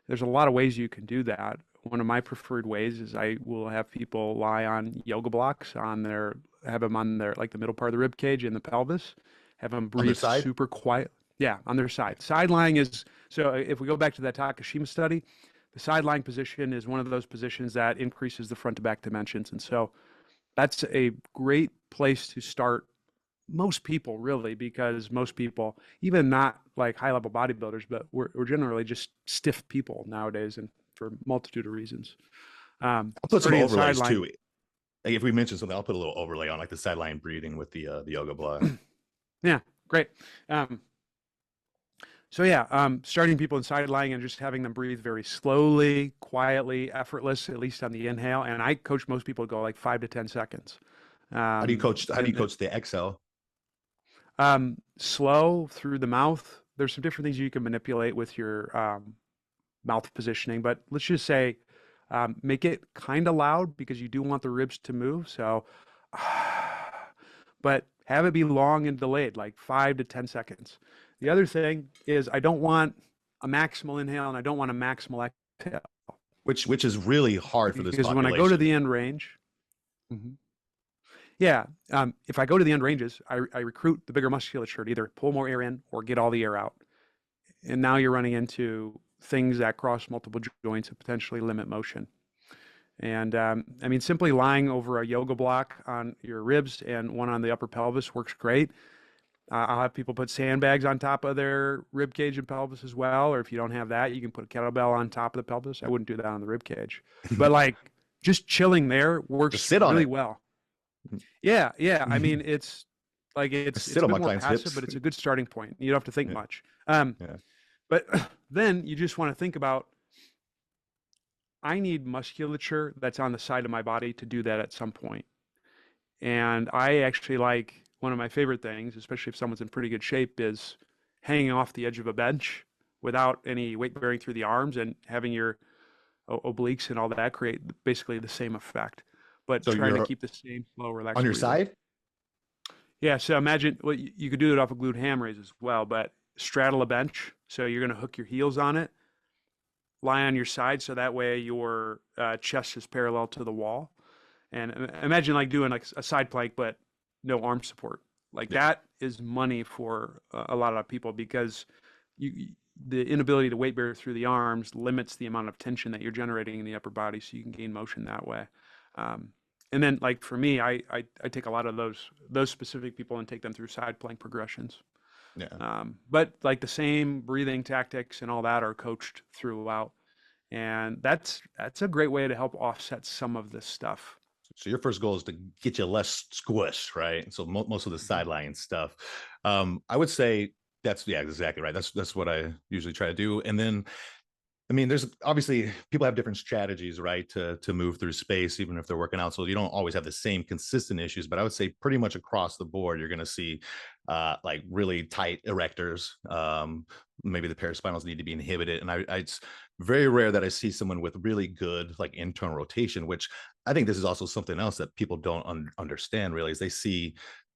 there's a lot of ways you can do that. One of my preferred ways is I will have people lie on yoga blocks have them on their, like the middle part of the rib cage and the pelvis, have them On their breathe side? super quiet. Yeah, on their side. Side lying is, so if we go back to that Takashima study, the side lying position is one of those positions that increases the front to back dimensions. And so that's a great place to start most people, really, because most people, even not like high level bodybuilders, but we're generally just stiff people nowadays, and for a multitude of reasons. I'll put some Starting in overlays sideline. too. Like if we mention something, I'll put a little overlay on, like the sideline breathing with the yoga block. Yeah, great. So yeah, starting people in side lying and just having them breathe very slowly, quietly, effortless, at least on the inhale. And I coach most people to go like 5 to 10 seconds. How do you coach? How do you And coach the exhale? slow through the mouth. There's some different things you can manipulate with your mouth positioning, but let's just say make it kind of loud because you do want the ribs to move. So, but have it be long and delayed, like 5 to 10 seconds. The other thing is I don't want a maximal inhale and I don't want a maximal exhale, Which is really hard for this because when I go to population. the end range, yeah, if I go to the end ranges, I recruit the bigger musculature to either pull more air in or get all the air out. And now you're running into things that cross multiple joints and potentially limit motion. And I mean, simply lying over a yoga block on your ribs and one on the upper pelvis works great. I'll have people put sandbags on top of their rib cage and pelvis as well. Or if you don't have that, you can put a kettlebell on top of the pelvis. I wouldn't do that on the rib cage, but like just chilling there Just works sit on really it. well. Yeah, yeah. I mean, it's like I it's sit a on bit my more client's passive, hips. but it's a good starting point. You don't have to think Yeah, much. yeah. But then you just want to think about, I need musculature that's on the side of my body to do that at some point. And I actually like, one of my favorite things, especially if someone's in pretty good shape, is hanging off the edge of a bench without any weight bearing through the arms and having your obliques and all that create basically the same effect, but So trying to you're keep the same slow, on relaxed your breathing. side? Yeah. So imagine, well, you could do it off of glute ham raise as well, but straddle a bench. So you're going to hook your heels on it, lie on your side. So that way your chest is parallel to the wall. And imagine like doing like a side plank, but no arm support. Like Yeah. that is money for a lot of people, because the inability to weight bear through the arms limits the amount of tension that you're generating in the upper body, so you can gain motion that way. Um, and then like for me, I take a lot of those specific people and take them through side plank progressions. Yeah. But like the same breathing tactics and all that are coached throughout, and that's a great way to help offset some of this stuff. So your first goal is to get you less squish, right? So most of the Mhm. sideline stuff. I would say that's, yeah, exactly right. That's what I usually try to do. And then, I mean, there's obviously people have different strategies, right, to move through space, even if they're working out. So you don't always have the same consistent issues, but I would say pretty much across the board, you're going to see like really tight erectors. Maybe the paraspinals need to be inhibited, and it's very rare that I see someone with really good like internal rotation, which I think this is also something else that people don't understand really, is they see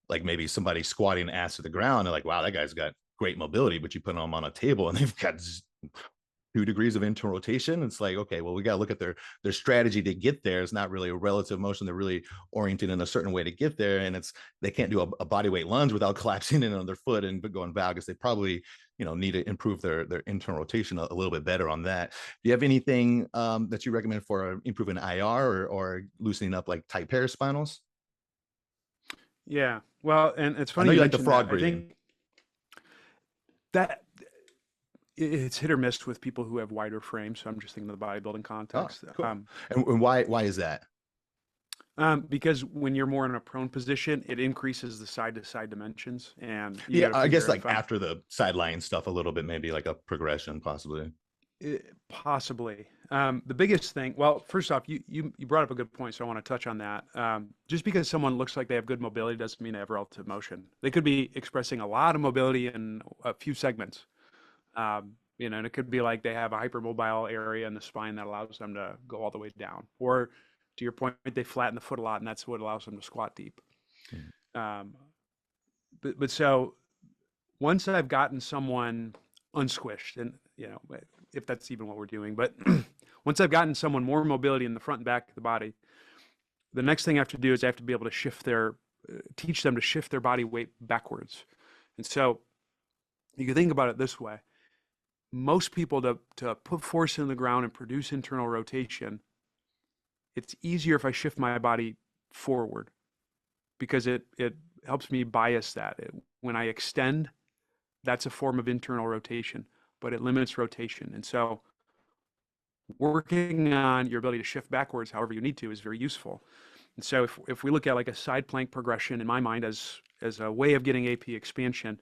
like maybe somebody squatting ass to the ground and like, wow, that guy's got great mobility, but you put them on a table and they've got 2 degrees of internal rotation. It's like, okay, well, we got to look at their strategy to get there. It's not really a relative motion. They're really oriented in a certain way to get there. And they can't do a body weight lunge without collapsing in on their foot and going valgus. They probably, need to improve their internal rotation a little bit better on that. Do you have anything that you recommend for improving IR or loosening up like tight paraspinals? Yeah. Well, and it's I funny know you you like the mentioned that. frog I breathing. think that it's hit or miss with people who have wider frames. So I'm just thinking of the bodybuilding Oh, context. cool. And why is that? Because when you're more in a prone position, it increases the side to side dimensions, and you got Yeah, to I guess figure like if I'm after the sideline stuff a little bit, maybe like a progression possibly. possibly the biggest thing. Well, first off, you brought up a good point, so I want to touch on that. Just because someone looks like they have good mobility doesn't mean they have relative motion. They could be expressing a lot of mobility in a few segments. And it could be like they have a hypermobile area in the spine that allows them to go all the way down. Or to your point, they flatten the foot a lot, and that's what allows them to squat deep. Mhm. Um, but so once I've gotten someone unsquished, and if that's even what we're doing, but once I've gotten someone more mobility in the front and back of the body, the next thing I have to do is I have to be able to teach them to shift their body weight backwards. And so you can think about it this way: most people to put force in the ground and produce internal rotation, it's easier if I shift my body forward, because it helps me bias that. When I extend, that's a form of internal rotation, but it limits rotation. And so working on your ability to shift backwards however you need to is very useful. And so if we look at like a side plank progression in my mind as a way of getting AP expansion,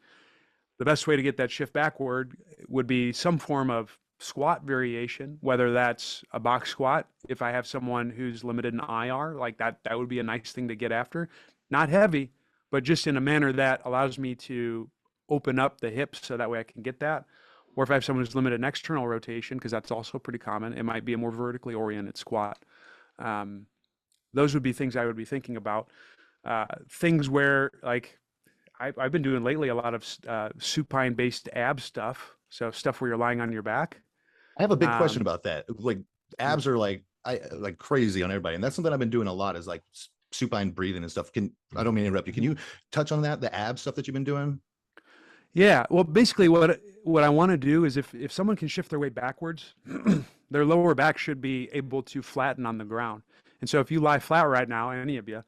the best way to get that shift backward would be some form of squat variation, whether that's a box squat. If I have someone who's limited in IR, like that would be a nice thing to get after. Not heavy, but just in a manner that allows me to open up the hips so that way I can get that. Or if I have someone who's limited in external rotation, because that's also pretty common, it might be a more vertically oriented squat. Um, those would be things I would be thinking about. Things where like I've been doing lately a lot of supine based ab stuff. So stuff where you're lying on your back. I have a big question Um, about that. Like yeah. abs are like I like crazy on everybody, and that's something I've been doing a lot is like supine breathing and stuff. I don't mean to interrupt you. Can Mhm. you touch on that? The ab stuff that you've been doing? Yeah. Well, basically what I want to do is if someone can shift their weight backwards, their lower back should be able to flatten on the ground. And so if you lie flat right now, any of you,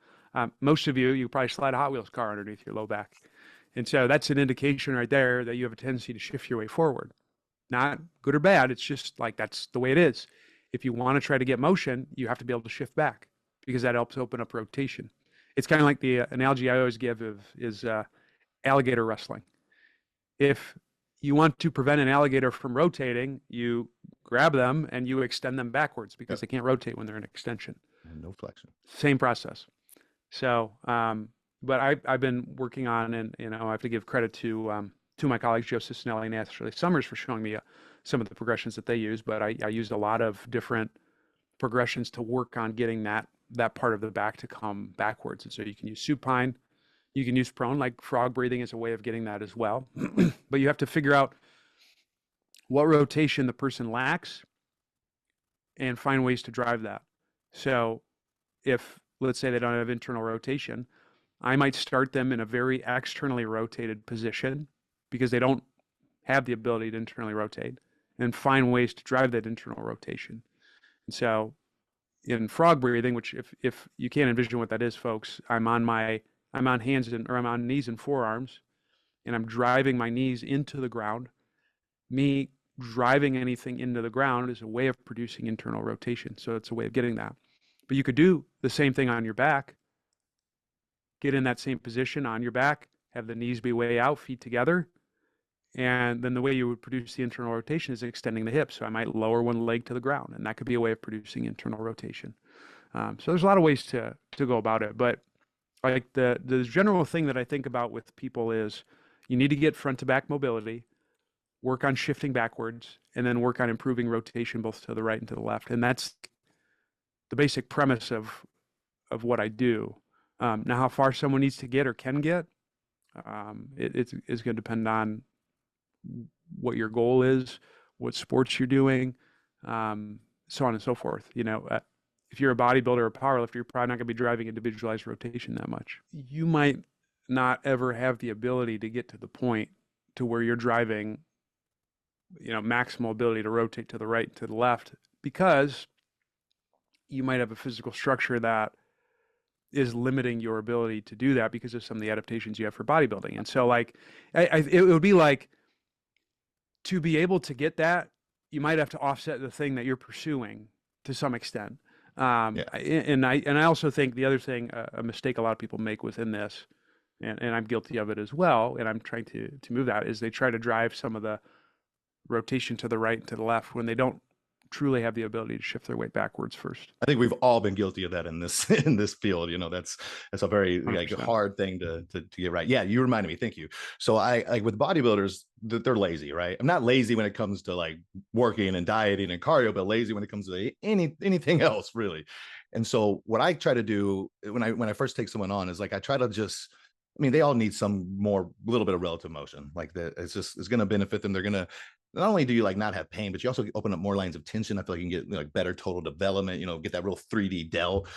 most of you probably slide a Hot Wheels car underneath your low back. And so that's an indication right there that you have a tendency to shift your weight forward. Not good or bad. It's just like that's the way it is. If you want to try to get motion, you have to be able to shift back because that helps open up rotation. It's kind of like the analogy I always give is alligator wrestling. If you want to prevent an alligator from rotating, you grab them and you extend them backwards because Yep. they can't rotate when they're in extension. And no flexion. Same process. So, but I've been working on, and I have to give credit to my colleagues Joe Cicinelli and Ashley Summers for showing me some of the progressions that they use. But I used a lot of different progressions to work on getting that part of the back to come backwards. And so you can use supine, you can use prone, like frog breathing is a way of getting that as well. But you have to figure out what rotation the person lacks and find ways to drive that. So if, let's say, they don't have internal rotation, I might start them in a very externally rotated position because they don't have the ability to internally rotate, and find ways to drive that internal rotation. And so in frog breathing, which if you can't envision what that is, folks, I'm on knees and forearms, and I'm driving my knees into the ground. Me driving anything into the ground is a way of producing internal rotation. So it's a way of getting that. But you could do the same thing on your back. Get in that same position on your back, have the knees be way out, feet together. And then the way you would produce the internal rotation is extending the hips. So I might lower one leg to the ground, and that could be a way of producing internal rotation. So there's a lot of ways to go about it. But like the general thing that I think about with people is you need to get front to back mobility, work on shifting backwards, and then work on improving rotation both to the right and to the left. And that's the basic premise of what I do. Now, how far someone needs to get or can get, it's going to depend on what your goal is, what sports you're doing, so on and so forth. If you're a bodybuilder or a powerlifter, you're probably not going to be driving individualized rotation that much. You might not ever have the ability to get to the point to where you're driving, maximal ability to rotate to the right and to the left, because you might have a physical structure that is limiting your ability to do that because of some of the adaptations you have for bodybuilding. And so like, it would be like, to be able to get that, you might have to offset the thing that you're pursuing to some extent. Yeah. And I also think the other thing, a mistake a lot of people make within this, and I'm guilty of it as well, and I'm trying to move that, is they try to drive some of the rotation to the right and to the left when they don't truly have the ability to shift their weight backwards first. I think we've all been guilty of that in this in this field. That's a very like 100%. hard thing to get right. Yeah, you reminded me. Thank you. So I like with bodybuilders, they're lazy, right? I'm not lazy when it comes to like working and dieting and cardio, but lazy when it comes to anything else, really. And so what I try to do when I first take someone on is like I try to just, I mean, they all need some little bit of relative motion. Like that, it's going to benefit them. They're going to, not only do you like not have pain, but you also open up more lines of tension. I feel like you can get like better total development, get that real 3D dell.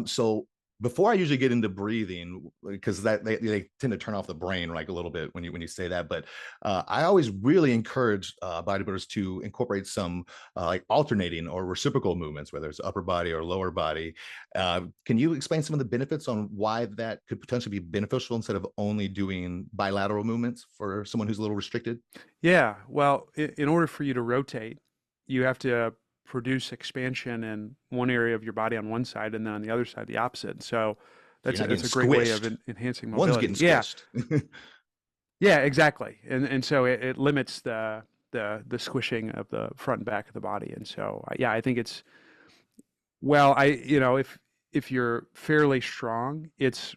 So before I usually get into breathing, because that they tend to turn off the brain like a little bit when you say that, but I always really encourage bodybuilders to incorporate some like alternating or reciprocal movements, whether it's upper body or lower body. Can you explain some of the benefits on why that could potentially be beneficial instead of only doing bilateral movements for someone who's a little restricted? Yeah, well, in order for you to rotate, you have to produce expansion in one area of your body on one side, and then on the other side, the opposite. So You're not that's getting a great way of squished. enhancing One's mobility. getting Yeah, squished. yeah, exactly. And so it limits the squishing of the front and back of the body. And so yeah, I think it's, well, if you're fairly strong, it's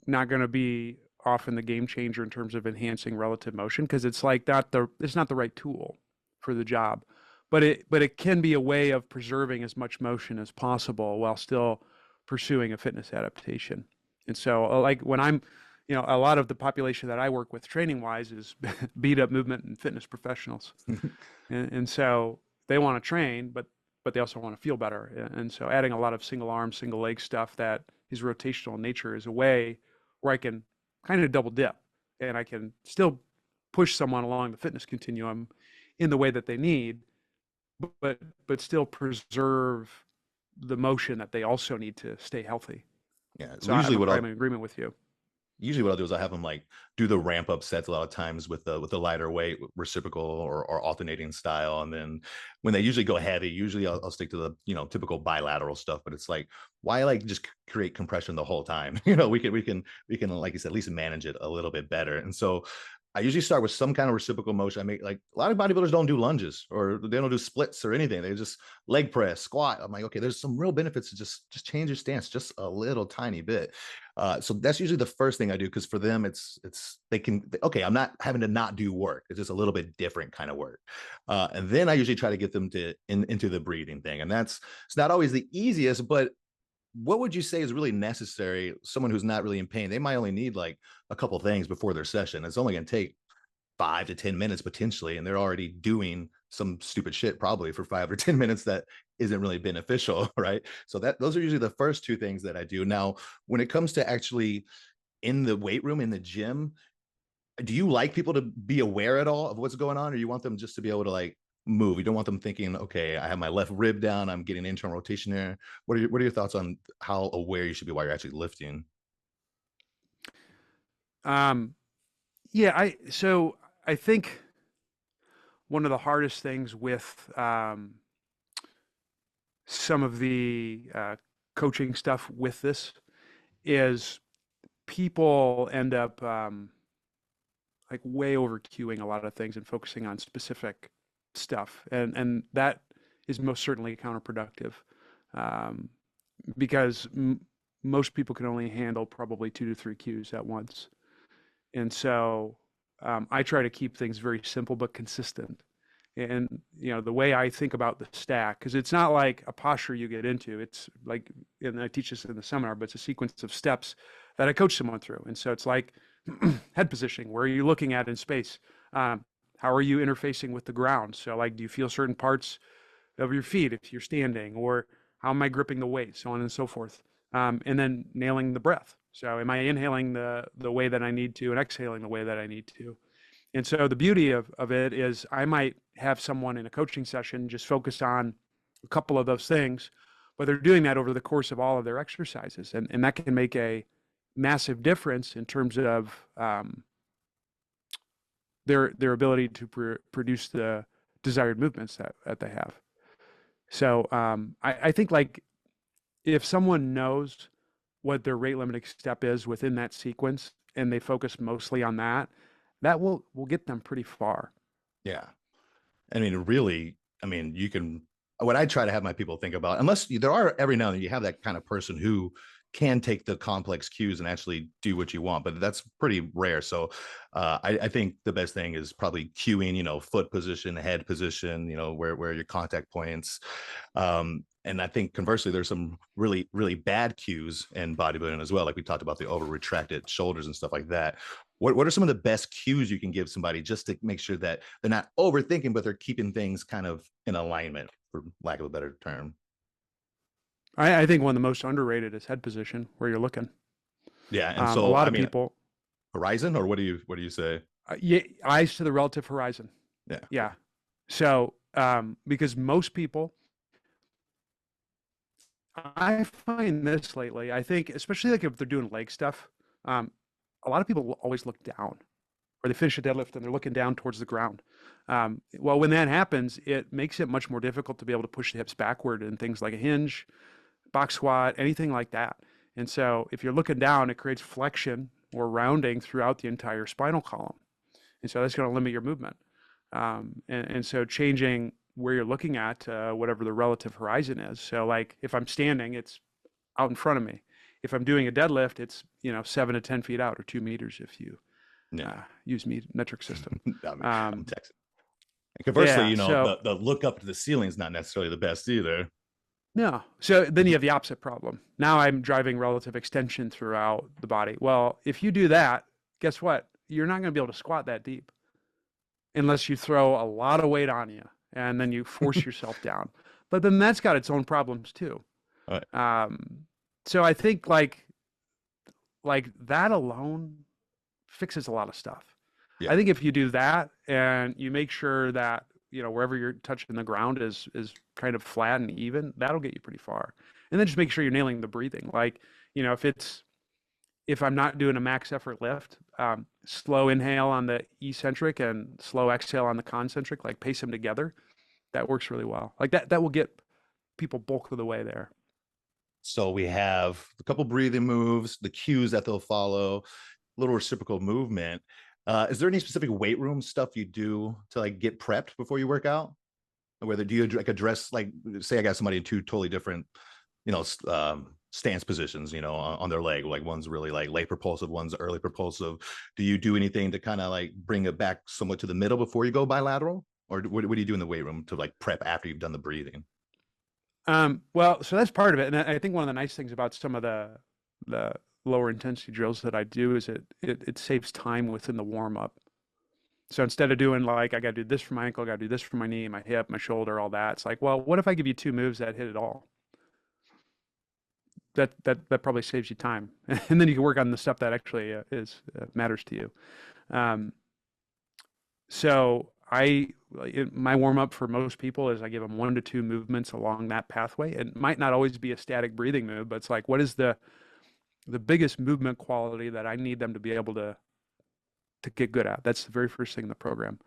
not going to be often the game changer in terms of enhancing relative motion, because it's like it's not the right tool for the job, but it can be a way of preserving as much motion as possible while still pursuing a fitness adaptation. And so like when I'm, a lot of the population that I work with training wise is beat up movement and fitness professionals. And so they want to train, but they also want to feel better. And so adding a lot of single arm, single leg stuff that is rotational in nature is a way where I can kind of double dip, and I can still push someone along the fitness continuum in the way that they need, but still preserve the motion that they also need to stay healthy. Yeah. So I'm in agreement with you. Usually what I'll do is I have them like do the ramp up sets a lot of times with the lighter weight, reciprocal or alternating style. And then when they usually go heavy, usually I'll stick to the, typical bilateral stuff, but it's like, why like just create compression the whole time? We can, like you said, at least manage it a little bit better. And so I usually start with some kind of reciprocal motion. I make, like, a lot of bodybuilders don't do lunges or they don't do splits or anything. They just leg press, squat. I'm like, okay, there's some real benefits to just change your stance just a little tiny bit. So that's usually the first thing I do, because for them, it's they can, okay, I'm not having to not do work. It's just a little bit different kind of work. And then I usually try to get them into the breathing thing, and it's not always the easiest, but what would you say is really necessary? Someone who's not really in pain, they might only need like a couple things before their session. It's only going to take 5 to 10 minutes potentially, and they're already doing some stupid shit probably for 5 or 10 minutes that isn't really beneficial, right? So those are usually the first two things that I do. Now, when it comes to actually in the weight room, in the gym, do you like people to be aware at all of what's going on, or you want them just to be able to like move? You don't want them thinking, okay, I have my left rib down, I'm getting internal rotation there. What are your thoughts on how aware you should be while you're actually lifting? Um, yeah, so I think one of the hardest things with some of the coaching stuff with this is people end up like way over cueing a lot of things and focusing on specific stuff, and that is most certainly counterproductive, um, because most people can only handle probably 2 to 3 cues at once. And so I try to keep things very simple but consistent. And the way I think about the stack, because it's not like a posture you get into. It's like, and I teach this in the seminar, but it's a sequence of steps that I coach someone through. And so it's like head positioning. Where are you looking at in space? How are you interfacing with the ground? So like, do you feel certain parts of your feet if you're standing, or how am I gripping the weight, so on and so forth. And then nailing the breath. So am I inhaling the way that I need to and exhaling the way that I need to? And so the beauty of it is I might have someone in a coaching session just focus on a couple of those things, but they're doing that over the course of all of their exercises. And that can make a massive difference in terms of their ability to produce the desired movements that they have. So I think, like, if someone knows what their rate limiting step is within that sequence and they focus mostly on that, that will get them pretty far. Yeah. I mean, really, you can, what I try to have my people think about, unless there are every now and then you have that kind of person who can take the complex cues and actually do what you want, but that's pretty rare. So I think the best thing is probably cueing, foot position, head position, where your contact points. And I think conversely, there's some really, really bad cues in bodybuilding as well. Like we talked about the over retracted shoulders and stuff like that. What are some of the best cues you can give somebody just to make sure that they're not overthinking, but they're keeping things kind of in alignment, for lack of a better term? I think one of the most underrated is head position, where you're looking. Yeah. And A so, lot of people, horizon, or what do you say? yeah, eyes to the relative horizon. Yeah. Yeah. So because most people, I find this lately, I think, especially like if they're doing leg stuff, a lot of people will always look down, or they finish a deadlift and they're looking down towards the ground. Well, when that happens, it makes it much more difficult to be able to push the hips backward in things like a hinge, box squat, anything like that. And so if you're looking down, it creates flexion or rounding throughout the entire spinal column. And so that's going to limit your movement. And so changing where you're looking at, whatever the relative horizon is. So like if I'm standing, it's out in front of me. If I'm doing a deadlift, it's 7 to 10 feet out, or 2 meters if you use metric system. I'm Texas. And conversely, Yeah, so the look up to the ceiling is not necessarily the best either. no. So then you have the opposite problem. Now I'm driving relative extension throughout the body. Well, if you do that, guess what? You're not going to be able to squat that deep unless you throw a lot of weight on you and then you force yourself down. But then that's got its own problems too. All right. So I think like that alone fixes a lot of stuff. Yeah. I think if you do that and you make sure that, wherever you're touching the ground is kind of flat and even, that'll get you pretty far. And then just make sure you're nailing the breathing. Like, if I'm not doing a max effort lift, slow inhale on the eccentric and slow exhale on the concentric, like pace them together. That works really well. Like that will get people bulk of the way there. So we have a couple breathing moves, the cues that they'll follow, little reciprocal movement. Is there any specific weight room stuff you do to like get prepped before you work out? Or whether do you like address, like, say I got somebody in two totally different, stance positions, on their leg, like one's really like late propulsive, one's early propulsive. Do you do anything to kind of like bring it back somewhat to the middle before you go bilateral? Or what do you do in the weight room to like prep after you've done the breathing? Well, so that's part of it. And I think one of the nice things about some of the lower intensity drills that I do is it saves time within the warm up. So instead of doing like, I got to do this for my ankle, I got to do this for my knee, my hip, my shoulder, all that. It's like, well, what if I give you two moves that hit it all? That probably saves you time. And then you can work on the stuff that actually matters to you. Um, so my warm up for most people is I give them 1 to 2 movements along that pathway. It might not always be a static breathing move, but it's like, what is the biggest movement quality that I need them to be able to get good at? That's the very first thing in the program.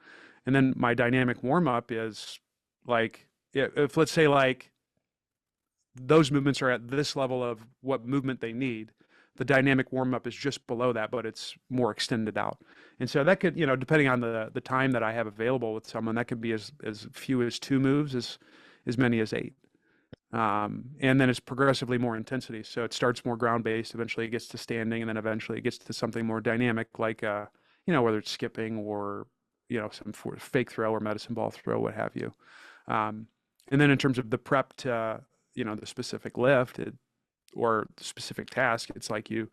And then my dynamic warm up is like, if let's say like those movements are at this level of what movement they need, the dynamic warm up is just below that, but it's more extended out. And so that could, depending on the time that I have available with someone, that could be as few as 2 moves, as many as 8. And then it's progressively more intensity. So it starts more ground based, eventually it gets to standing, and then eventually it gets to something more dynamic, like, whether it's skipping or, some fake throw or medicine ball throw, what have you. And then in terms of the prep to, the specific lift or the specific task, it's like you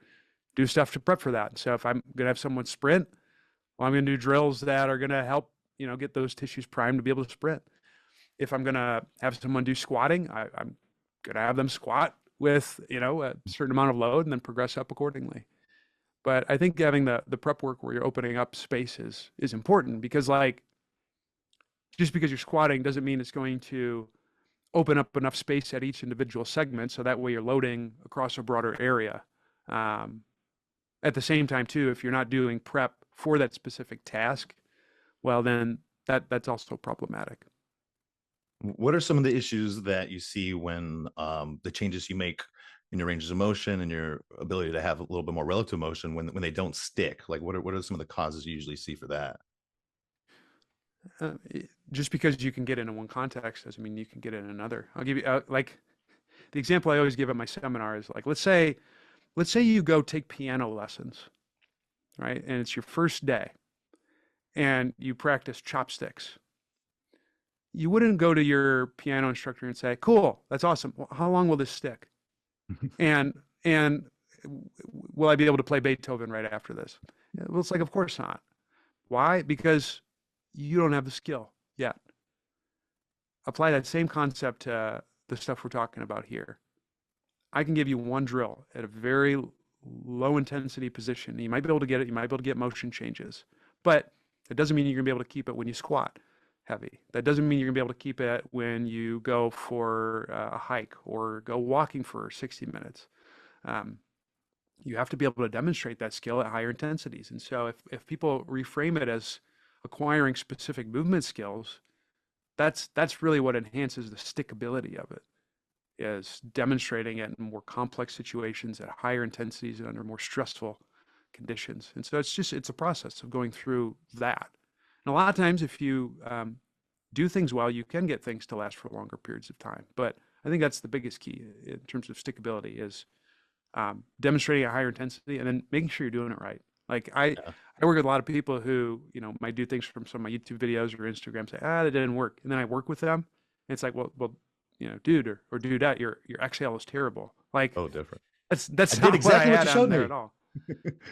do stuff to prep for that. So if I'm going to have someone sprint, well, I'm going to do drills that are going to help, get those tissues primed to be able to sprint. If I'm going to have someone do squatting, I'm going to have them squat with, a certain amount of load and then progress up accordingly. But I think having the prep work where you're opening up spaces is important, because like, just because you're squatting doesn't mean it's going to open up enough space at each individual segment, so that way you're loading across a broader area. At the same time too, if you're not doing prep for that specific task, well, then that's also problematic. What are some of the issues that you see when the changes you make in your ranges of motion and your ability to have a little bit more relative motion when they don't stick? Like what are some of the causes you usually see for that? Just because you can get into one context doesn't mean you can get in another. I'll give you like the example I always give at my seminar is like, let's say you go take piano lessons, right? And it's your first day and you practice chopsticks. You wouldn't go to your piano instructor and say, cool, that's awesome. Well, how long will this stick? And will I be able to play Beethoven right after this? Well, it's like, of course not. Why? Because you don't have the skill yet. Apply that same concept to the stuff we're talking about here. I can give you one drill at a very low intensity position. You might be able to get it. You might be able to get motion changes, but it doesn't mean you're going to be able to keep it when you squat heavy. That doesn't mean you're going to be able to keep it when you go for a hike or go walking for 60 minutes. You have to be able to demonstrate that skill at higher intensities. And so if people reframe it as acquiring specific movement skills, that's really what enhances the stickability of it, is demonstrating it in more complex situations at higher intensities and under more stressful conditions. And so it's a process of going through that. And a lot of times if you do things well, you can get things to last for longer periods of time. But I think that's the biggest key in terms of stickability, is demonstrating a higher intensity and then making sure you're doing it right. Like I work with a lot of people who, might do things from some of my YouTube videos or Instagram, say, that didn't work. And then I work with them. And it's like, well, dude or dudette, your exhale is terrible. Like, Oh, different. that's I not did exactly what I what had you on showed there me. at all.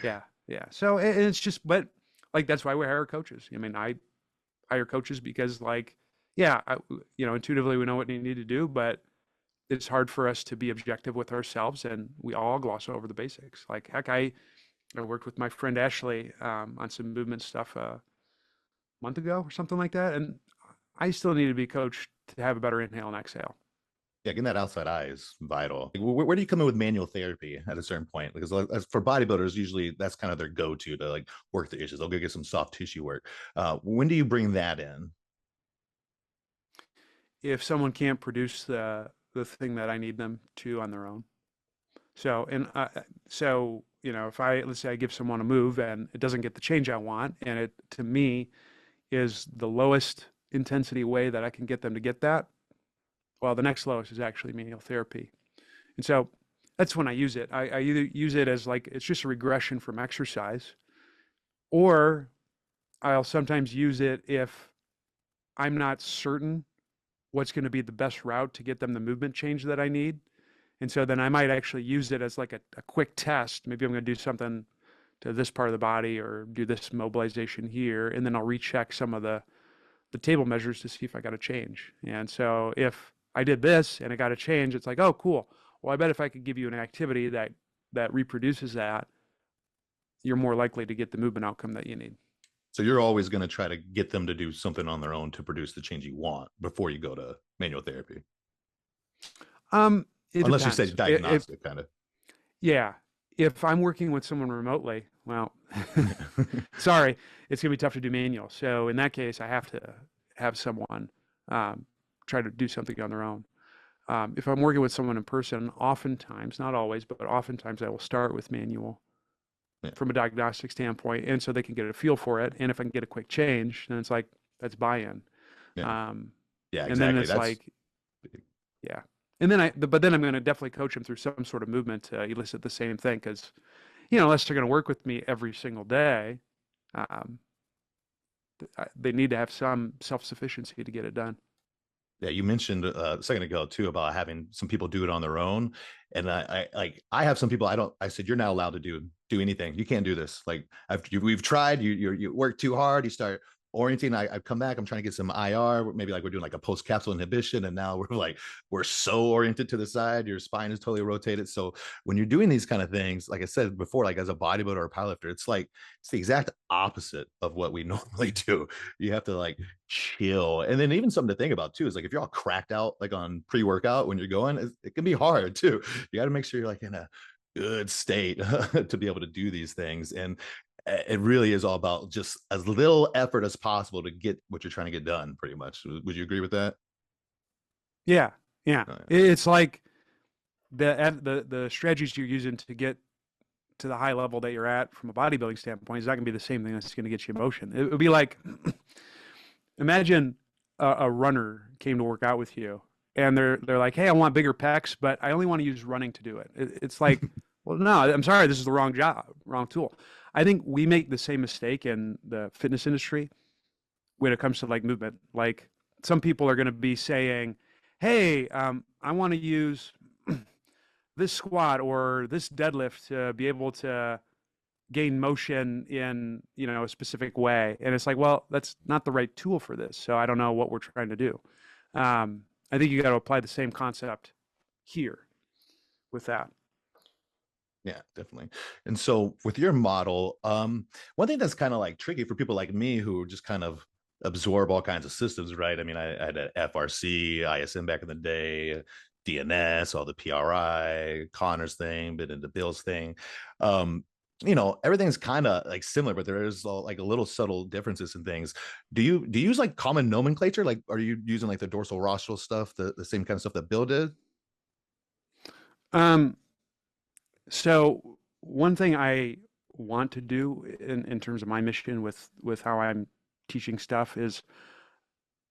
Yeah. Yeah. So it's just, but like, that's why we hire coaches. I mean, I hire coaches because like, yeah, intuitively we know what we need to do, but it's hard for us to be objective with ourselves, and we all gloss over the basics. Like, heck, I worked with my friend Ashley on some movement stuff a month ago or something like that, and I still need to be coached to have a better inhale and exhale. Yeah, getting that outside eye is vital. Like, where do you come in with manual therapy at a certain point? Because as for bodybuilders, usually that's kind of their go-to to like work the issues. They'll go get some soft tissue work. When do you bring that in? If someone can't produce the thing that I need them to on their own. So, and so, if let's say I give someone a move and it doesn't get the change I want, and it to me is the lowest intensity way that I can get them to get that, well, the next lowest is actually manual therapy. And so that's when I use it. I either use it as like it's just a regression from exercise, or I'll sometimes use it if I'm not certain what's going to be the best route to get them the movement change that I need. And so then I might actually use it as like a quick test. Maybe I'm going to do something to this part of the body or do this mobilization here. And then I'll recheck some of the table measures to see if I got a change. And so if I did this and I got a change, it's like, oh, cool. Well, I bet if I could give you an activity that reproduces that, you're more likely to get the movement outcome that you need. So you're always going to try to get them to do something on their own to produce the change you want before you go to manual therapy. It Unless you say depends. diagnostic kind of. Yeah, if I'm working with someone remotely, well, sorry, it's gonna be tough to do manual. So in that case, I have to have someone try to do something on their own. If I'm working with someone in person, oftentimes, not always, but oftentimes I will start with manual Yeah. from a diagnostic standpoint, and so they can get a feel for it. And if I can get a quick change, then it's like that's buy-in. Yeah. Um, Yeah, and then exactly. it's That's like, yeah. And then but then I'm going to definitely coach them through some sort of movement to elicit the same thing because, unless they're going to work with me every single day, um, they need to have some self-sufficiency to get it done. yeah, you mentioned a second ago too about having some people do it on their own, and I have some people I said you're not allowed to do anything. You can't do this. Like we've tried. You work too hard. You start orienting. I've come back. I'm trying to get some IR. Maybe like we're doing like a post capsule inhibition, and now we're so oriented to the side. Your spine is totally rotated. So when you're doing these kind of things, like I said before, like as a bodybuilder or a powerlifter, it's the exact opposite of what we normally do. You have to like chill. And then even something to think about too is like if you're all cracked out like on pre-workout when you're going, it can be hard too. You got to make sure you're like in a good state to be able to do these things. And it really is all about just as little effort as possible to get what you're trying to get done, pretty much. Would you agree with that? Yeah, yeah. Oh, yeah. It's like the strategies you're using to get to the high level that you're at from a bodybuilding standpoint is not going to be the same thing that's going to get you motion. It would be like imagine a runner came to work out with you and they're like, hey, I want bigger pecs, but I only want to use running to do it. It's like, well, no, I'm sorry, this is the wrong job, wrong tool. I think we make the same mistake in the fitness industry when it comes to like movement. Like some people are going to be saying, hey, I want to use this squat or this deadlift to be able to gain motion in a specific way, and it's like, well, that's not the right tool for this, so I don't know what we're trying to do. I think you got to apply the same concept here with that. Yeah, definitely. And so with your model, one thing that's kind of like tricky for people like me who just kind of absorb all kinds of systems, right? I mean, I had a FRC, ISM back in the day, DNS, all the PRI, Connor's thing, been into Bill's thing. Everything's kind of like similar, but there is like a little subtle differences in things. Do you use like common nomenclature? Like, are you using like the dorsal rostral stuff, the same kind of stuff that Bill did? Um, so one thing I want to do in terms of my mission with how I'm teaching stuff is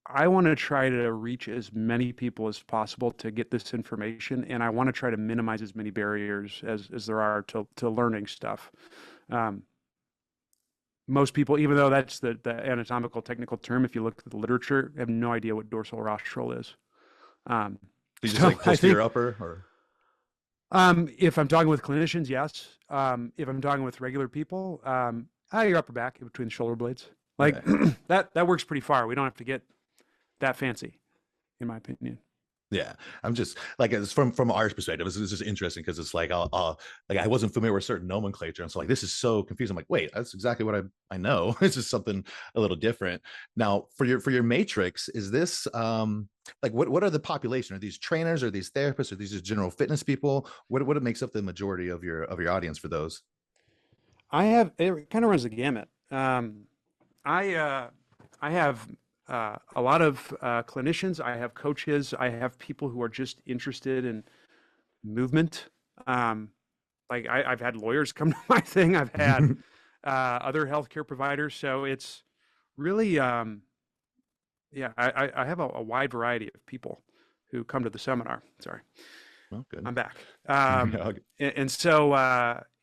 I want to try to reach as many people as possible to get this information, and I want to try to minimize as many barriers as there are to learning stuff. Um, Most people, even though that's the anatomical technical term, if you look at the literature, have no idea what dorsal rostral is. Um, Do you just so like I posterior think upper or? if I'm talking with clinicians, yes. If I'm talking with regular people, your upper back in between the shoulder blades, like Okay. that works pretty far. We don't have to get that fancy, in my opinion. Yeah, I'm just like it's from our perspective. It's just interesting because it's like like I wasn't familiar with certain nomenclature, and so like this is so confusing. I'm like, wait, that's exactly what I know. It's just something a little different. Now, for your matrix, is this like what are the population? Are these trainers? Are these therapists? Are these just general fitness people? What makes up the majority of your audience for those? I have it kind of runs the gamut. I I have a lot of clinicians. I have coaches. I have people who are just interested in movement. Um, I've had lawyers come to my thing. I've had other healthcare providers. So it's really, yeah, I have a wide variety of people who come to the seminar. Sorry, Oh, good. I'm back. Yeah, And so,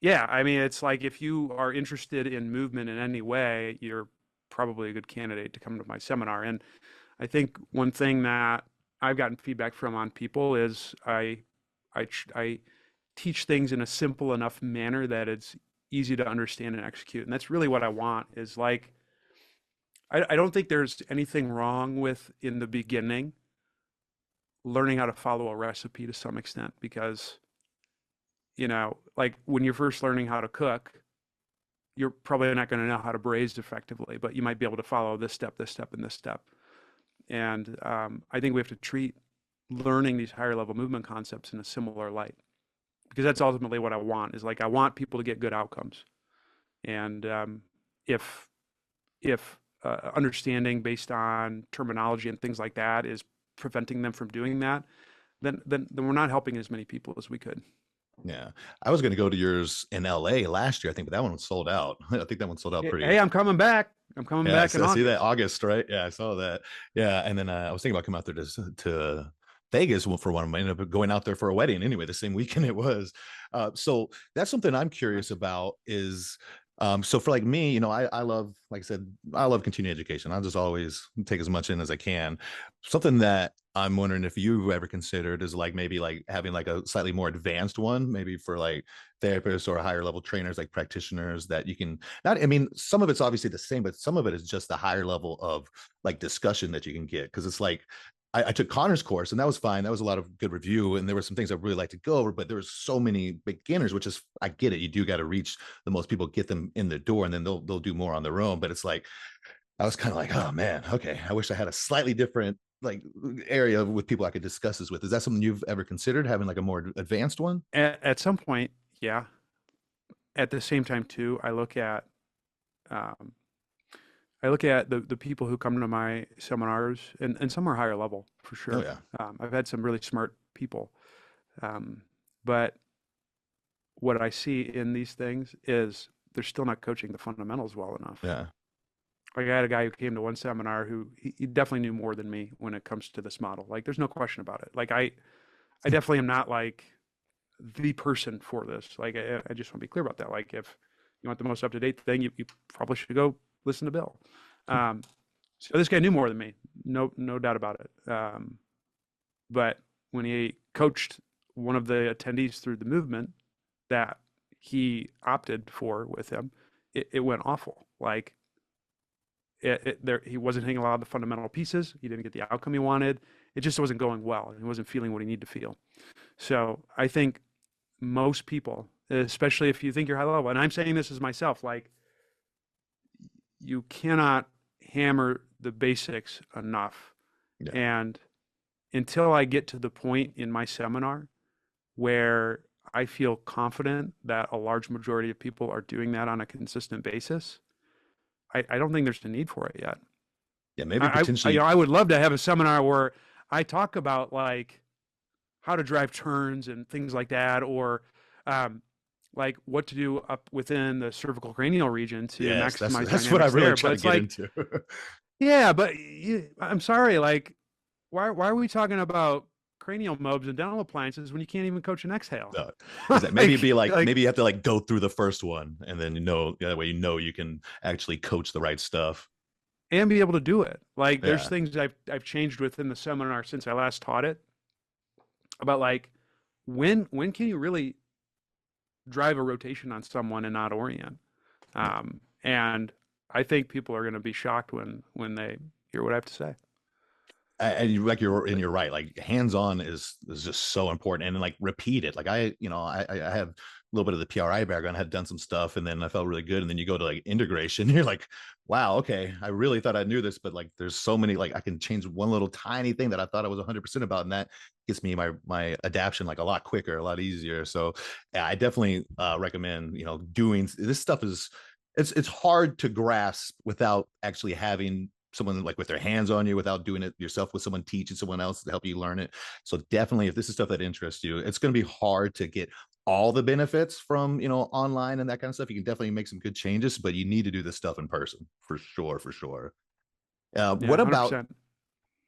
yeah, I mean, it's like if you are interested in movement in any way, you're probably a good candidate to come to my seminar. And I think one thing that I've gotten feedback from on people is I teach things in a simple enough manner that it's easy to understand and execute. And that's really what I want is like, I don't think there's anything wrong with in the beginning learning how to follow a recipe to some extent because, like when you're first learning how to cook, you're probably not going to know how to braise effectively, but you might be able to follow this step, and this step. And I think we have to treat learning these higher level movement concepts in a similar light because that's ultimately what I want is like I want people to get good outcomes. And if understanding based on terminology and things like that is preventing them from doing that, then we're not helping as many people as we could. yeah. I was going to go to yours in LA last year, I think, but that one was sold out. I think that one sold out pretty. Hey, I'm coming back. I'm coming Yeah, back in I see that August. August, right? Yeah, I saw that. Yeah, and then I was thinking about coming out there to Vegas for one of them. I ended up going out there for a wedding anyway, the same weekend it was. So that's something I'm curious Nice. about is so for like me, I love, like I said, I love continuing education. I'll just always take as much in as I can. Something that I'm wondering if you've ever considered is like maybe like having like a slightly more advanced one, maybe for like therapists or higher level trainers, like practitioners that you can not, I mean, some of it's obviously the same, but some of it is just the higher level of like discussion that you can get. Cause it's like, I took Connor's course and that was fine. That was a lot of good review. And there were some things I really like to go over, but there was so many beginners, which is, I get it. You do got to reach the most people, get them in the door, and then they'll do more on their own. But it's like, I was kind of like, oh man, okay. I wish I had a slightly different like area with people I could discuss this with. Is that something you've ever considered having like a more advanced one? At some point, yeah. At the same time, too, um, I look at the people who come to my seminars, and some are higher level for Oh sure. yeah. I've had some really smart people, but what I see in these things is they're still not coaching the fundamentals well enough. Yeah. Like I had a guy who came to one seminar who he definitely knew more than me when it comes to this model. Like there's no question about it. Like I definitely am not like the person for this. Like I just want to be clear about that. Like if you want the most up to date thing, you probably should go listen to Bill. Um, so this guy knew more than me, no doubt about it. But when he coached one of the attendees through the movement that he opted for with him, it went awful. Like he wasn't hitting a lot of the fundamental pieces. He didn't get the outcome he wanted. It just wasn't going well. He wasn't feeling what he needed to feel. So I think most people, especially if you think you're high level, and I'm saying this as myself, like you cannot hammer the basics enough. Yeah. And until I get to the point in my seminar where I feel confident that a large majority of people are doing that on a consistent basis, I don't think there's a need for it yet. Yeah. Maybe potentially. I would love to have a seminar where I talk about like how to drive turns and things like that, or um, like what to do up within the cervical cranial region to Yes, maximize that's what I dynamics really there. try But to it's get like, into. yeah, but I'm sorry, like, why are we talking about cranial mobs and dental appliances when you can't even coach an exhale? No, is that maybe be like Like, maybe you have to like go through the first one and then that way you can actually coach the right stuff. and be able to do it. Like, there's Yeah. things I've changed within the seminar since I last taught it about like when can you really drive a rotation on someone and not orient? And I think people are going to be shocked when they hear what I have to say. And you're right. Like hands-on is just so important, and then like repeat it. Like I have a little bit of the PRI background, I had done some stuff, and then I felt really good. And then you go to like integration, you're like, wow, okay, I really thought I knew this, but like there's so many, like I can change one little tiny thing that I thought I was 100% about, and that gets me my adaption like a lot quicker, a lot easier. So yeah, I definitely recommend doing this stuff. It's hard to grasp without actually having someone like with their hands on you, without doing it yourself, with someone teaching someone else to help you learn it. So definitely, if this is stuff that interests you, it's going to be hard to get all the benefits from online and that kind of stuff. You can definitely make some good changes, but you need to do this stuff in person for sure, for sure. uh, Yeah, what about 100%.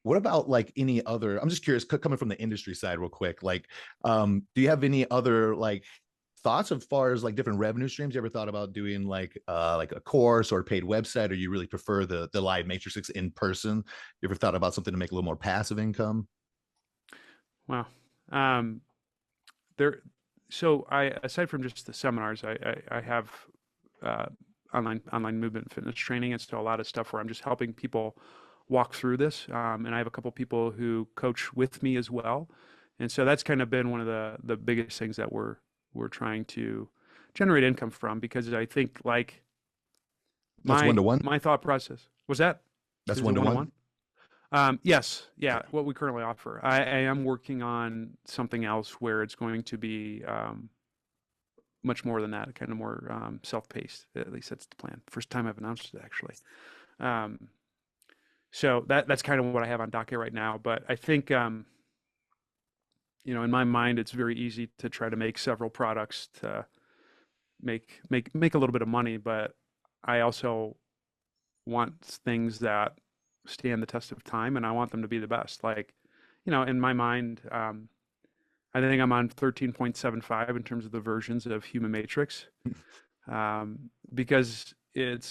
what about like any other, I'm just curious, coming from the industry side real quick, like do you have any other like thoughts as far as like different revenue streams? You ever thought about doing like a course or a paid website, or you really prefer the live matrix in person? You ever thought about something to make a little more passive income? Wow. Um, there, so I, aside from just the seminars, I have uh, online movement and fitness training. And so a lot of stuff where I'm just helping people walk through this. And I have a couple people who coach with me as well. And so that's kind of been one of the biggest things that we're trying to generate income from, because I think like That's one to one. my thought process was that That's is it one to one on one. one? Yes, yeah, what we currently offer. I am working on something else where it's going to be much more than that, kind of more self-paced. At least that's the plan. First time I've announced it, actually. Um, so that's kind of what I have on docket right now. But I think, in my mind, it's very easy to try to make several products to make a little bit of money. But I also want things that stand the test of time, and I want them to be the best. Like, in my mind, I think I'm on 13.75 in terms of the versions of Human Matrix, because it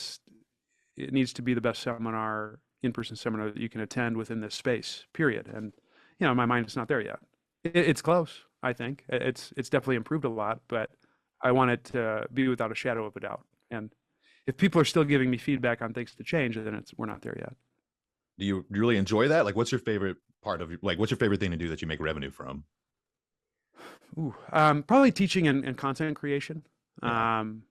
needs to be the best seminar, in-person seminar that you can attend within this space, period. And, in my mind, it's not there yet. It's close, I think. It's definitely improved a lot, but I want it to be without a shadow of a doubt. And if people are still giving me feedback on things to change, then we're not there yet. Do you really enjoy that? Like, what's your favorite part of like what's your favorite thing to do that you make revenue from? Ooh, probably teaching and content creation. Yeah. Um,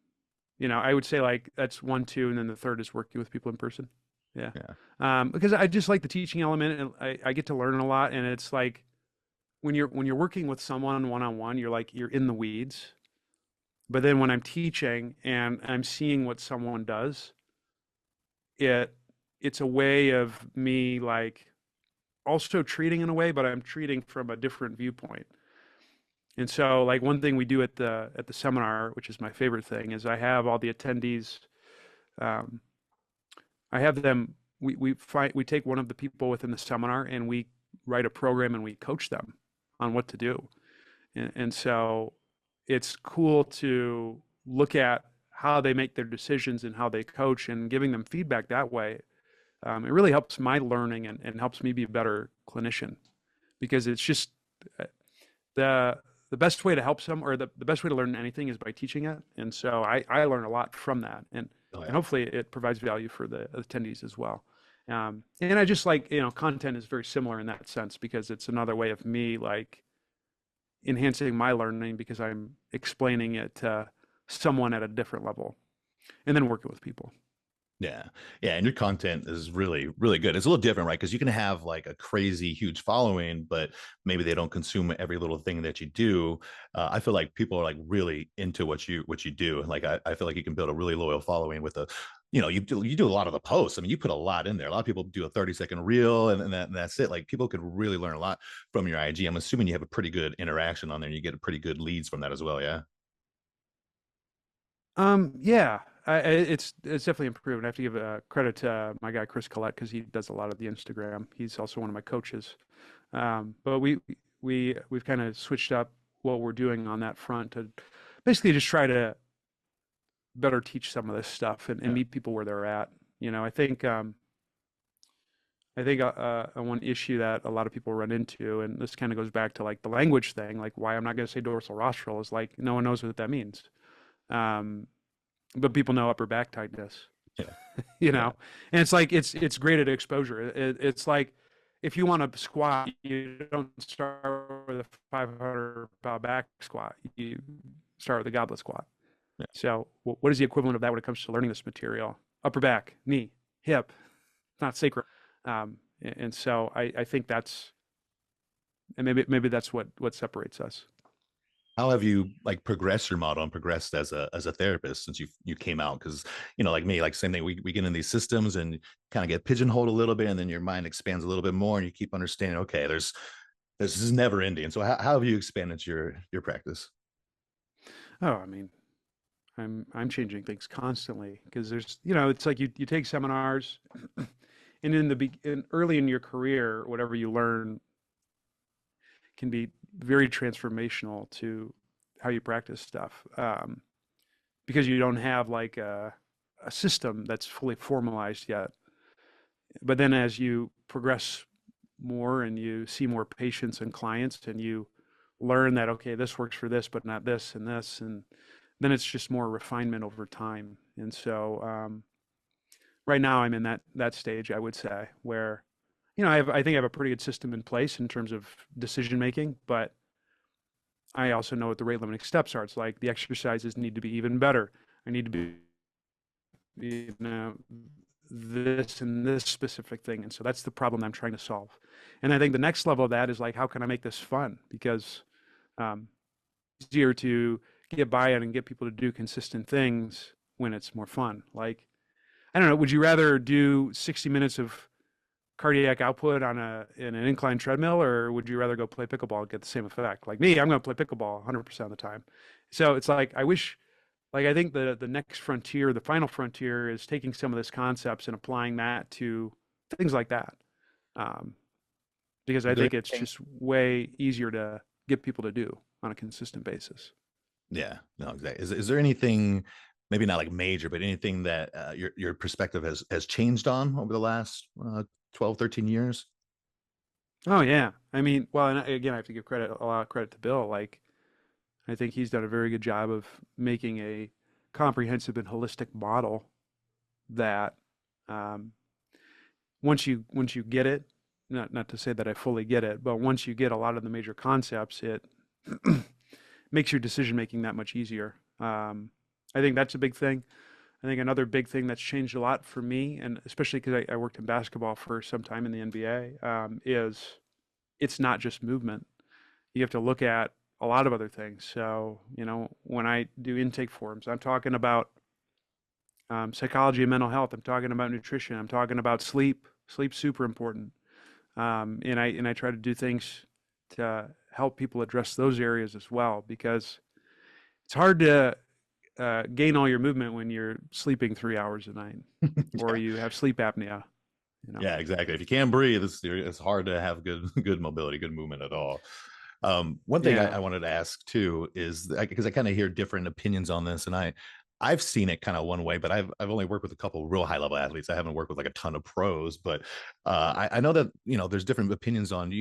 I would say like that's one, two, and then the third is working with people in person. Yeah. Yeah. Because I just like the teaching element, and I get to learn a lot. And it's like when you're working with someone one on one, you're in the weeds. But then when I'm teaching and I'm seeing what someone does, it it's a way of me like also treating in a way, but I'm treating from a different viewpoint. And so like one thing we do at the seminar, which is my favorite thing, is I have all the attendees, um, I have them, we take one of the people within the seminar and we write a program and we coach them on what to do. And so it's cool to look at how they make their decisions and how they coach, and giving them feedback that way. It really helps my learning, and helps me be a better clinician, because it's just uh, the the best way to help some, or the best way to learn anything, is by teaching it. And so I learn a lot from that, Oh and yeah. hopefully it provides value for the attendees as well. And I just like, content is very similar in that sense, because it's another way of me like enhancing my learning, because I'm explaining it to someone at a different level, and then working with people. Yeah. Yeah. And your content is really, really good. It's a little different, right? Because you can have like a crazy huge following, but maybe they don't consume every little thing that you do. I feel like people are like really into what you do. Like I feel like you can build a really loyal following with you do a lot of the posts. I mean, you put a lot in there. A lot of people do a 30-second reel, and that's it. Like people could really learn a lot from your IG. I'm assuming you have a pretty good interaction on there and you get a pretty good leads from that as well. Yeah. Yeah, it's definitely improved. I have to give credit to my guy Chris Collette, because he does a lot of the Instagram. He's also one of my coaches. But we've kind of switched up what we're doing on that front to basically just try to better teach some of this stuff, and Yeah. meet people where they're at. I think one issue that a lot of people run into, and this kind of goes back to like the language thing, like why I'm not going to say dorsal rostral, is like no one knows what that means. Um, but people know upper back tightness, Yeah. you Yeah. know, and it's like it's great at exposure. It's like if you want to squat, you don't start with a 500-pound back squat. You start with a goblet squat. Yeah. So what is the equivalent of that when it comes to learning this material? Upper back, knee, hip, not sacrum. And so I think that's, and maybe that's what separates us. How have you like progressed your model and progressed as a therapist since you came out? Because like me, like same thing. We get in these systems and kind of get pigeonholed a little bit, and then your mind expands a little bit more, and you keep understanding. Okay, there's this is never ending. So how have you expanded your practice? Oh, I mean, I'm changing things constantly because there's, it's like you take seminars, and early in your career, whatever you learn can be very transformational to how you practice stuff, because you don't have like a system that's fully formalized yet. But then as you progress more and you see more patients and clients and you learn that, okay, this works for this, but not this and this, and then it's just more refinement over time. And so right now I'm in that stage, I would say, where I think I have a pretty good system in place in terms of decision making, but I also know what the rate limiting steps are. It's like the exercises need to be even better. I need to be, this and this specific thing. And so that's the problem I'm trying to solve. And I think the next level of that is like, how can I make this fun? Because it's easier to get buy-in and get people to do consistent things when it's more fun. Like, I don't know, would you rather do 60 minutes of cardiac output in an incline treadmill, or would you rather go play pickleball and get the same effect? Like me, I'm going to play pickleball 100% of the time. So it's like I think the next frontier, the final frontier, is taking some of these concepts and applying that to things like that, um, because Is I there think it's anything? just way easier to get people to do on a consistent basis. Yeah, no, exactly. Is there anything, maybe not like major, but anything that your perspective has changed on over the last 12, 13 years? Oh yeah, I mean, well, and again, I have to give a lot of credit to Bill. Like, I think he's done a very good job of making a comprehensive and holistic model that, um, once you get it, not to say that I fully get it, but once you get a lot of the major concepts, it makes your decision making that much easier. I think that's a big thing. I think another big thing that's changed a lot for me, and especially because I worked in basketball for some time in the NBA, is it's not just movement. You have to look at a lot of other things. So, when I do intake forms, I'm talking about psychology and mental health. I'm talking about nutrition. I'm talking about sleep. Sleep's super important. And I try to do things to help people address those areas as well, because it's hard to gain all your movement when you're sleeping 3 hours a night or Yeah, you have sleep apnea. You know. yeah, exactly. If you can't breathe, it's hard to have good mobility, good movement at all. One thing Yeah. I wanted to ask too is because I kind of hear different opinions on this, and I've seen it kind of one way, but I've only worked with a couple real high level athletes. I haven't worked with like a ton of pros, but I know that there's different opinions on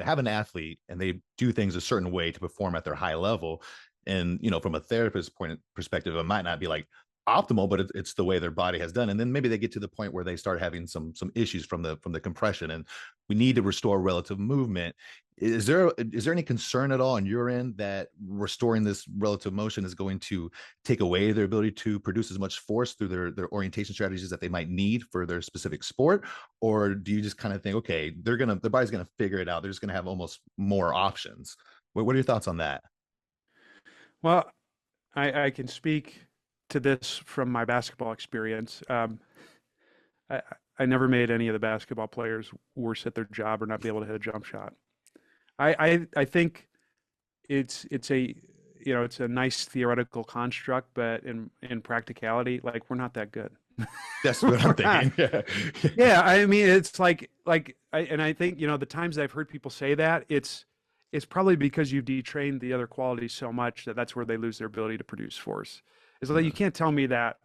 have an athlete and they do things a certain way to perform at their high level, and from a therapist point perspective, it might not be like optimal, but it's the way their body has done, and then maybe they get to the point where they start having some issues from the compression, and we need to restore relative movement. Is there any concern at all on your end that restoring this relative motion is going to take away their ability to produce as much force through their orientation strategies that they might need for their specific sport? Or do you just kind of think, okay, their body's gonna figure it out, they're just gonna have almost more options? What are your thoughts on that? Well, I can speak to this from my basketball experience. I, I never made any of the basketball players worse at their job or not be able to hit a jump shot. I think it's a it's a nice theoretical construct, but in practicality, like we're not that good. That's what I'm We're not. thinking. Yeah. Yeah, I mean, it's and I think the times I've heard people say that, it's probably because you've detrained the other qualities so much that that's where they lose their ability to produce force. Is that you Yeah. can't tell me that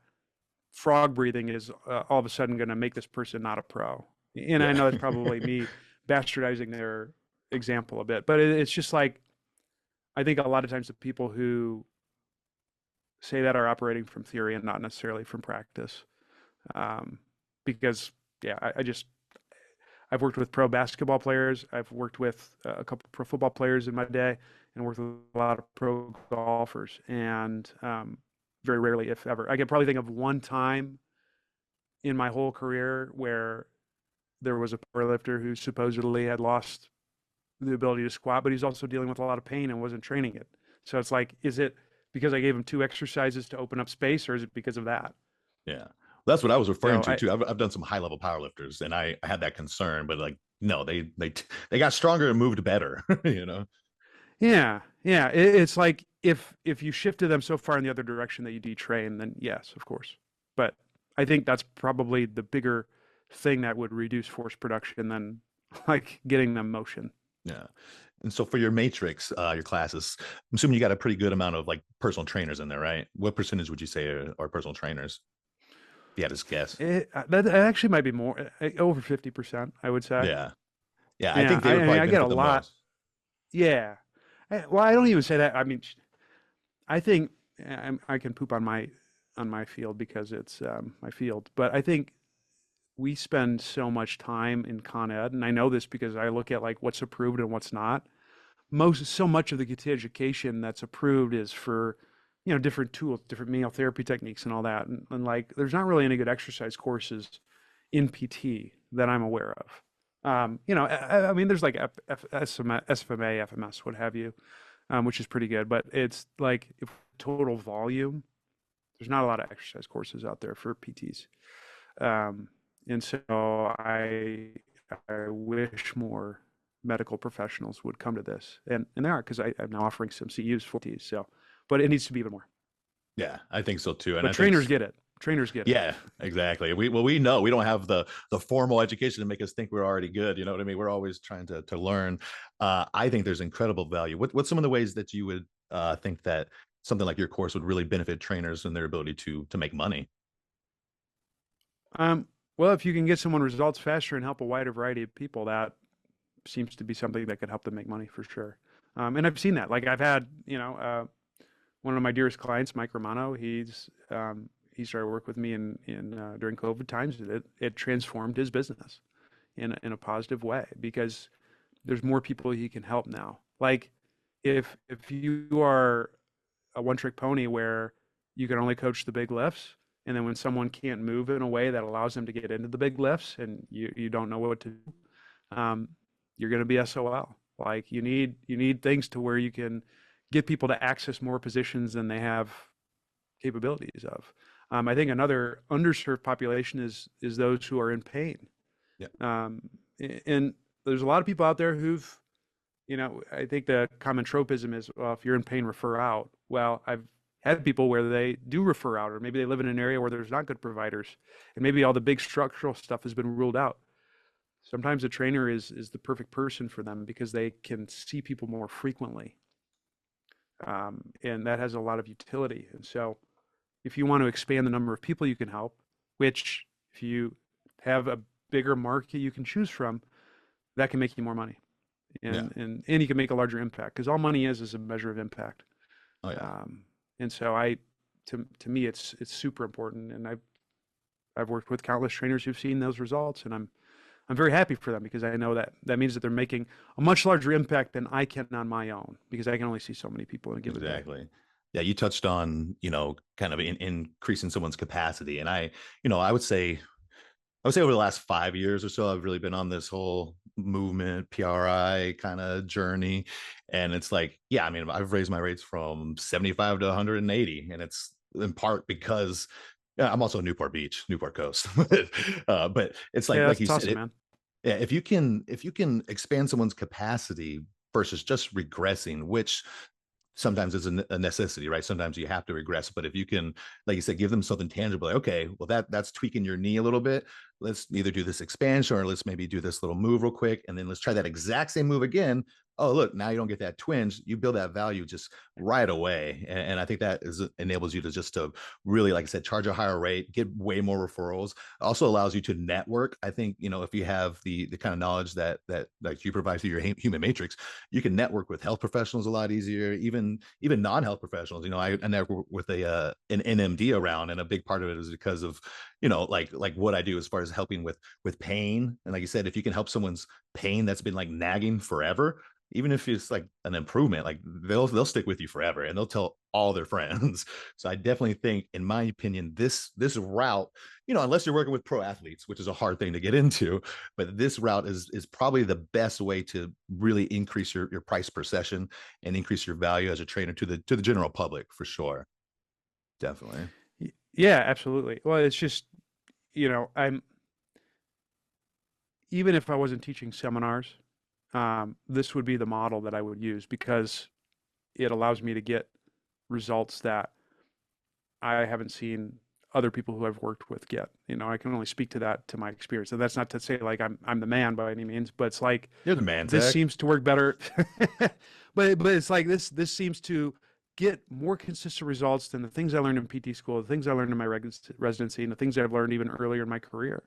frog breathing is all of a sudden going to make this person not a pro. And I Yeah. know that's probably me bastardizing their example a bit, but it's just like I think a lot of times the people who say that are operating from theory and not necessarily from practice. Um, because yeah, I've worked with pro basketball players. I've worked with a couple pro football players in my day, and worked with a lot of pro golfers. And very rarely, if ever, I can probably think of one time in my whole career where there was a powerlifter who supposedly had lost the ability to squat, but he's also dealing with a lot of pain and wasn't training it. So it's like, is it because I gave him two exercises to open up space, or is it because of that? Yeah. That's what I was referring So to I, too. I've done some high level powerlifters, and I had that concern, but like, no, they got stronger and moved better, you know? yeah, yeah. It's like if you shifted them so far in the other direction that you detrain, then yes, of course. But I think that's probably the bigger thing that would reduce force production than like getting them motion. Yeah. And so for your matrix, your classes, I'm assuming you got a pretty good amount of like personal trainers in there, right? What percentage would you say are personal trainers? If you had to guess. That actually might be more, over 50%, I would say. Yeah. Yeah. I Yeah, think they would I mean, probably I get a benefit the lot. most. Yeah. Well, I don't even say that. I mean, I think I can poop on my field because it's my field, but I think we spend so much time in Con Ed, and I know this because I look at like what's approved and what's not. So much of the PT education that's approved is for, different tools, different manual therapy techniques and all that. And like, there's not really any good exercise courses in PT that I'm aware of. I mean, there's like SFMA, FMS, what have you, which is pretty good, but it's like if total volume, there's not a lot of exercise courses out there for PTs. And so I wish more medical professionals would come to this, and they are, because I'm now offering some CUs for PTs. So, but it needs to be even more. Yeah, I think so too. And But I think trainers get it. Trainers get it. yeah, exactly. We know we don't have the formal education to make us think we're already good. You know what I mean? We're always trying to learn. I think there's incredible value. What's some of the ways that you would think that something like your course would really benefit trainers and their ability to make money? Um, well, if you can get someone results faster and help a wider variety of people, that seems to be something that could help them make money for sure. And I've seen that. Like I've had, one of my dearest clients, Mike Romano. He started work with me in during COVID times. It transformed his business in a positive way because there's more people he can help now. Like if you are a one trick pony where you can only coach the big lifts, and then when someone can't move in a way that allows them to get into the big lifts, and you don't know what to do, um, you're going to be SOL. Like you need things to where you can get people to access more positions than they have capabilities of. I think another underserved population is those who are in pain. Yeah. And there's a lot of people out there who've, I think the common tropism is, well, if you're in pain, refer out. Well, I've had people where they do refer out, or maybe they live in an area where there's not good providers, and maybe all the big structural stuff has been ruled out. Sometimes a trainer is the perfect person for them because they can see people more frequently, and that has a lot of utility. And so, if you want to expand the number of people you can help, which if you have a bigger market you can choose from, that can make you more money, Yeah. and you can make a larger impact because all money is a measure of impact. Oh yeah. And so to me, it's super important, and I've worked with countless trainers who've seen those results, and I'm very happy for them because I know that means that they're making a much larger impact than I can on my own because I can only see so many people in a given day. Exactly. Yeah, you touched on, kind of increasing someone's capacity. And I would say over the last 5 years or so, I've really been on this whole movement, PRI kind of journey. And it's like, yeah, I mean, I've raised my rates from 75 to 180. And it's in part because yeah, I'm also Newport Beach, Newport Coast. But it's Yeah, like you that's said, awesome, man. yeah, if you can expand someone's capacity versus just regressing, which sometimes is a necessity, right? Sometimes you have to regress, but if you can, like you said, give them something tangible, like, okay, well that's tweaking your knee a little bit. Let's either do this expansion or let's maybe do this little move real quick, and then let's try that exact same move again, oh, look, now you don't get that twinge. You build that value just right away. And I think that enables you to just to really, like I said, charge a higher rate, get way more referrals. Also allows you to network. I think, if you have the kind of knowledge that like you provide through your human matrix, you can network with health professionals a lot easier, even non-health professionals. I network with an NMD around, and a big part of it is because of, like what I do as far as helping with pain. And like you said, if you can help someone's pain that's been like nagging forever, even if it's like an improvement, like they'll stick with you forever and they'll tell all their friends. So I definitely think, in my opinion, this route, unless you're working with pro athletes, which is a hard thing to get into, but this route is probably the best way to really increase your price per session and increase your value as a trainer to the general public, for sure. Definitely. Yeah, absolutely. Well, it's just, I'm even if I wasn't teaching seminars, this would be the model that I would use because it allows me to get results that I haven't seen other people who I've worked with get. I can only speak to that to my experience. And that's not to say like I'm the man by any means, but it's like You're the man, this Zac. seems to work better. But it's like this seems to get more consistent results than the things I learned in PT school, the things I learned in my residency, and the things I've learned even earlier in my career.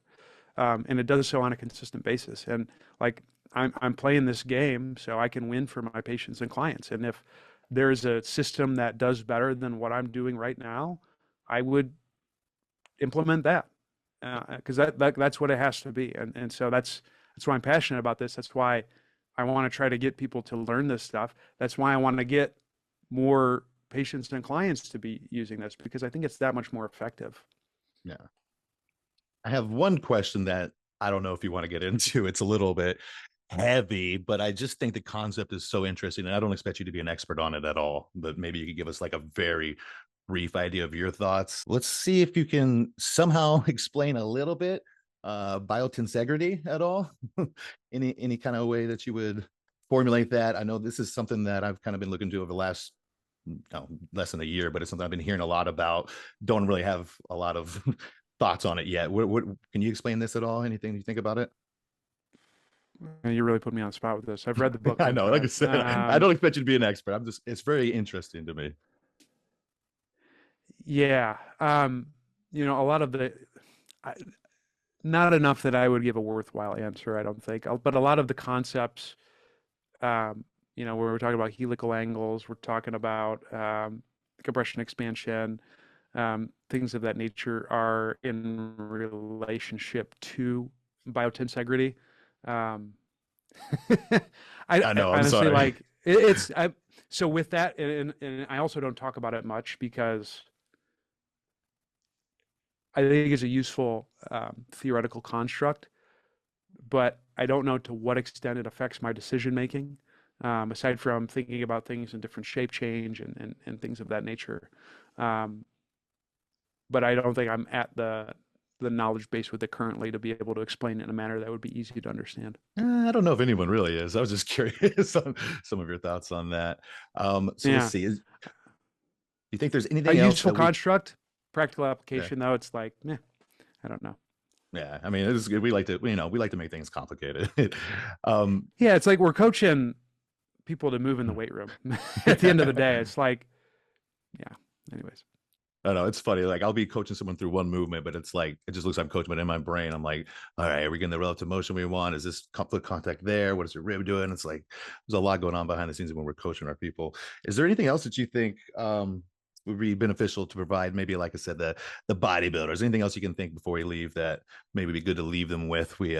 And it does so on a consistent basis. And like I'm playing this game so I can win for my patients and clients. And if there's a system that does better than what I'm doing right now, I would implement that because that's what it has to be. And so that's why I'm passionate about this. That's why I want to try to get people to learn this stuff. That's why I want to get more patients and clients to be using this because I think it's that much more effective. Yeah. I have one question that I don't know if you want to get into. It's a little bit heavy, but I just think the concept is so interesting. And I don't expect you to be an expert on it at all, but maybe you could give us like a very brief idea of your thoughts. Let's see if you can somehow explain a little bit biotensegrity at all. Any kind of way that you would formulate that. I know this is something that I've kind of been looking to over the last less than a year, but it's something I've been hearing a lot about. Don't really have a lot of thoughts on it yet. What can you explain this at all? Anything you think about it? You really put me on the spot with this. I've read the book, I know, like I but said, I don't expect you to be an expert. It's very interesting to me. yeah, a lot of I, not enough that I would give a worthwhile answer, I don't think. But a lot of the concepts, where we're talking about helical angles, we're talking about compression expansion, things of that nature are in relationship to biotensegrity. Um, I I know. I'm honestly sorry. like it's so with that, and I also don't talk about it much because I think it's a useful theoretical construct, but I don't know to what extent it affects my decision making, aside from thinking about things in different shape change and things of that nature. Um, but I don't think I'm at the knowledge base with it currently to be able to explain it in a manner that would be easy to understand. I don't know if anyone really is. I was just curious on some of your thoughts on that. So let's Yeah, see. You think there's a anything else useful that we? construct, practical Yeah, application though, it's like, I don't know. yeah. I mean, it's good. We like to make things complicated. Yeah, it's like we're coaching people to move in the weight room. At the end of the day, it's like, yeah. Anyways, I know it's funny. Like I'll be coaching someone through one movement, but it's like it just looks like I'm coaching, but in my brain, I'm like, all right, are we getting the relative motion we want? Is this foot contact there? What is your rib doing? It's like there's a lot going on behind the scenes when we're coaching our people. Is there anything else that you think would be beneficial to provide? Maybe, like I said, the bodybuilders. Anything else you can think before we leave that maybe be good to leave them with? We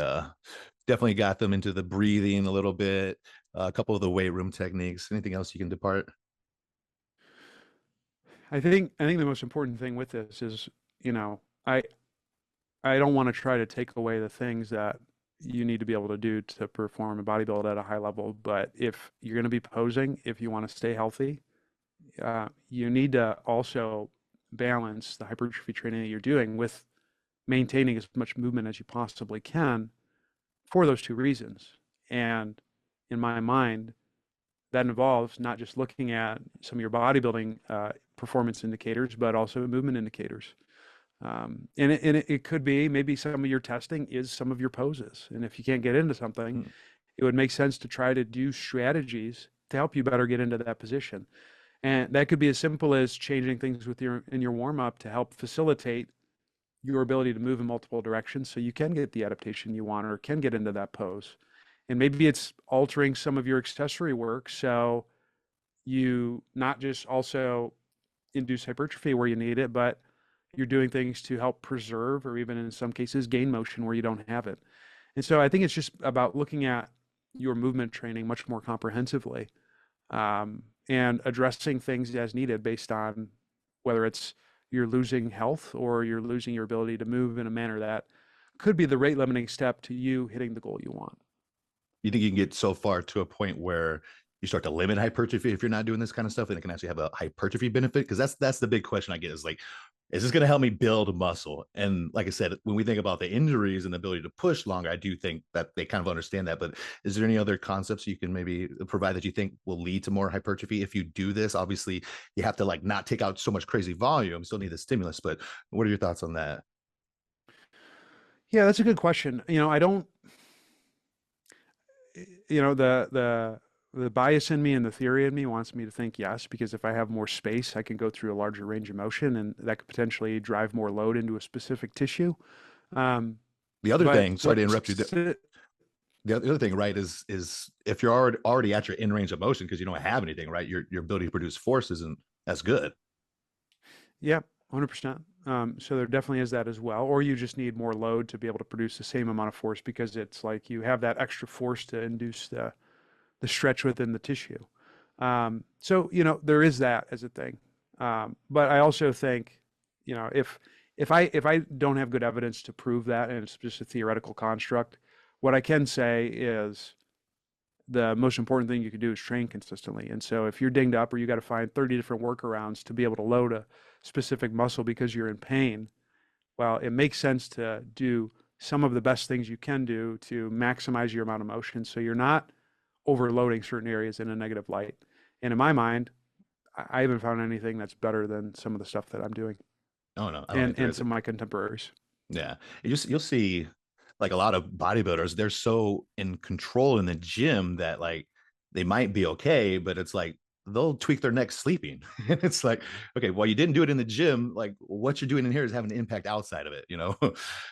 definitely got them into the breathing a little bit, a couple of the weight room techniques. Anything else you can depart? I think the most important thing with this is, you know, I I don't want to try to take away the things that you need to be able to do to perform a bodybuild at a high level. But if you're going to be posing, if you want to stay healthy, you need to also balance the hypertrophy training that you're doing with maintaining as much movement as you possibly can for those two reasons. And in my mind, that involves not just looking at some of your bodybuilding performance indicators, but also movement indicators. And it could be maybe some of your testing is some of your poses. And if you can't get into something, Hmm. it would make sense to try to do strategies to help you better get into that position. And that could be as simple as changing things with in your warm up to help facilitate your ability to move in multiple directions so you can get the adaptation you want or can get into that pose. And maybe it's altering some of your accessory work so you not just also induce hypertrophy where you need it, but you're doing things to help preserve or even in some cases gain motion where you don't have it. And so I think it's just about looking at your movement training much more comprehensively, and addressing things as needed based on whether it's you're losing health or you're losing your ability to move in a manner that could be the rate limiting step to you hitting the goal you want. You think you can get so far to a point where you start to limit hypertrophy if you're not doing this kind of stuff, and it can actually have a hypertrophy benefit? Because that's the big question I get is like, is this going to help me build muscle? And like I said, when we think about the injuries and the ability to push longer, I do think that they kind of understand that. But is there any other concepts you can maybe provide that you think will lead to more hypertrophy if you do this? Obviously, you have to like not take out so much crazy volume, still need the stimulus. But what are your thoughts on that? Yeah, that's a good question. I don't, the bias in me and the theory in me wants me to think yes, because if I have more space, I can go through a larger range of motion, and that could potentially drive more load into a specific tissue. Um, The other but thing, sorry to interrupt you. what's The other thing, right, is if you're already at your in range of motion because you don't have anything, right, your ability to produce force isn't as good. Yeah, 100%. So there definitely is that as well. Or you just need more load to be able to produce the same amount of force because it's like you have that extra force to induce the stretch within the tissue. So, there is that as a thing. But I also think, if I don't have good evidence to prove that and it's just a theoretical construct, what I can say is the most important thing you can do is train consistently. And so if you're dinged up or you got to find 30 different workarounds to be able to load a specific muscle because you're in pain, well, it makes sense to do some of the best things you can do to maximize your amount of motion so you're not overloading certain areas in a negative light. And in my mind, I haven't found anything that's better than some of the stuff that I'm doing Oh no, I don't think and there is. some of my contemporaries. Yeah, you'll see like a lot of bodybuilders. They're so in control in the gym that like they might be okay, but it's like they'll tweak their neck sleeping. It's like, okay, well, you didn't do it in the gym. Like what you're doing in here is having an impact outside of it, you know.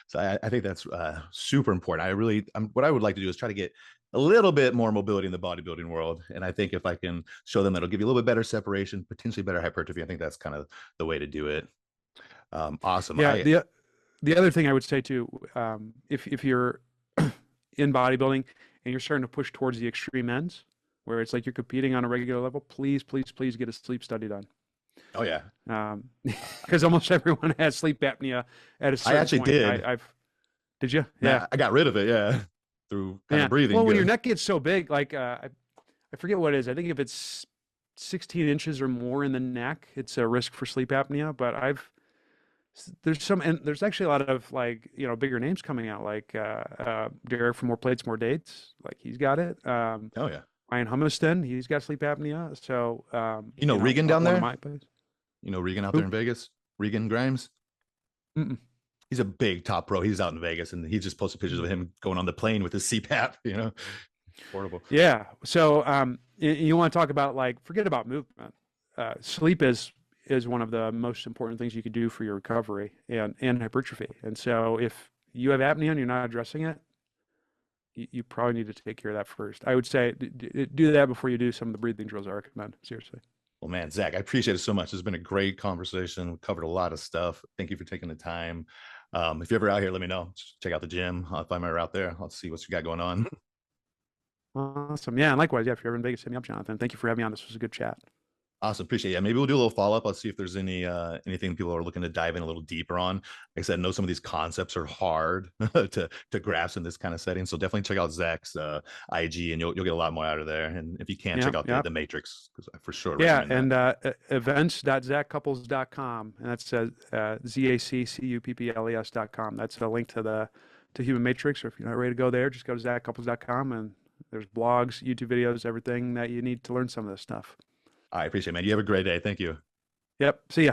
So I think that's super important. What I would like to do is try to get a little bit more mobility in the bodybuilding world, and I think if I can show them that'll give you a little bit better separation, potentially better hypertrophy, I think that's kind of the way to do it. Awesome. Yeah, the other thing I would say too, if you're in bodybuilding and you're starting to push towards the extreme ends, where it's like you're competing on a regular level, please, please, please get a sleep study done. Oh yeah, Because almost everyone has sleep apnea at a I certain actually point. did. Did you? Yeah, Man, I got rid of it. Yeah, through kind yeah. of breathing. Well, when your Good. neck gets so big, like I forget what it is. I think if it's 16 inches or more in the neck, it's a risk for sleep apnea. But and there's actually a lot of like, bigger names coming out, like Derek from More Plates, More Dates. Like he's got it. Oh yeah. Ryan Humiston, he's got sleep apnea. So, You know Regan down one of there? my plays. You know Regan out there Who? in Vegas? Regan Grimes? Mm-mm. He's a big top pro. He's out in Vegas and he just posted pictures of him going on the plane with his CPAP, you know. Horrible. Yeah. So, you want to talk about like, forget about movement. Sleep is one of the most important things you could do for your recovery and hypertrophy. And so if you have apnea and you're not addressing it, you probably need to take care of that first. I would say do that before you do some of the breathing drills I recommend. Seriously. Well, man, Zach, I appreciate it so much. It's been a great conversation. We covered a lot of stuff. Thank you for taking the time. If you're ever out here, let me know. Just check out the gym. If I'm ever out there, I'll see what you got going on. Awesome. Yeah. And likewise, yeah, if you're ever in Vegas, hit me up, Jonathan. Thank you for having me on. This was a good chat. Awesome. Appreciate it. Yeah, maybe we'll do a little follow-up. Let's see if there's anything people are looking to dive in a little deeper on. Like I said, I know some of these concepts are hard to grasp in this kind of setting. So definitely check out Zach's IG and you'll get a lot more out of there. And if you can, Yeah. check out Yeah. the Matrix, because I for sure Yeah. recommend that. And events.zaccupples.com. And that's ZACCUPPLES.com. That's a link to Human Matrix. Or if you're not ready to go there, just go to zaccupples.com and there's blogs, YouTube videos, everything that you need to learn some of this stuff. I appreciate it, man. You have a great day. Thank you. Yep. See ya.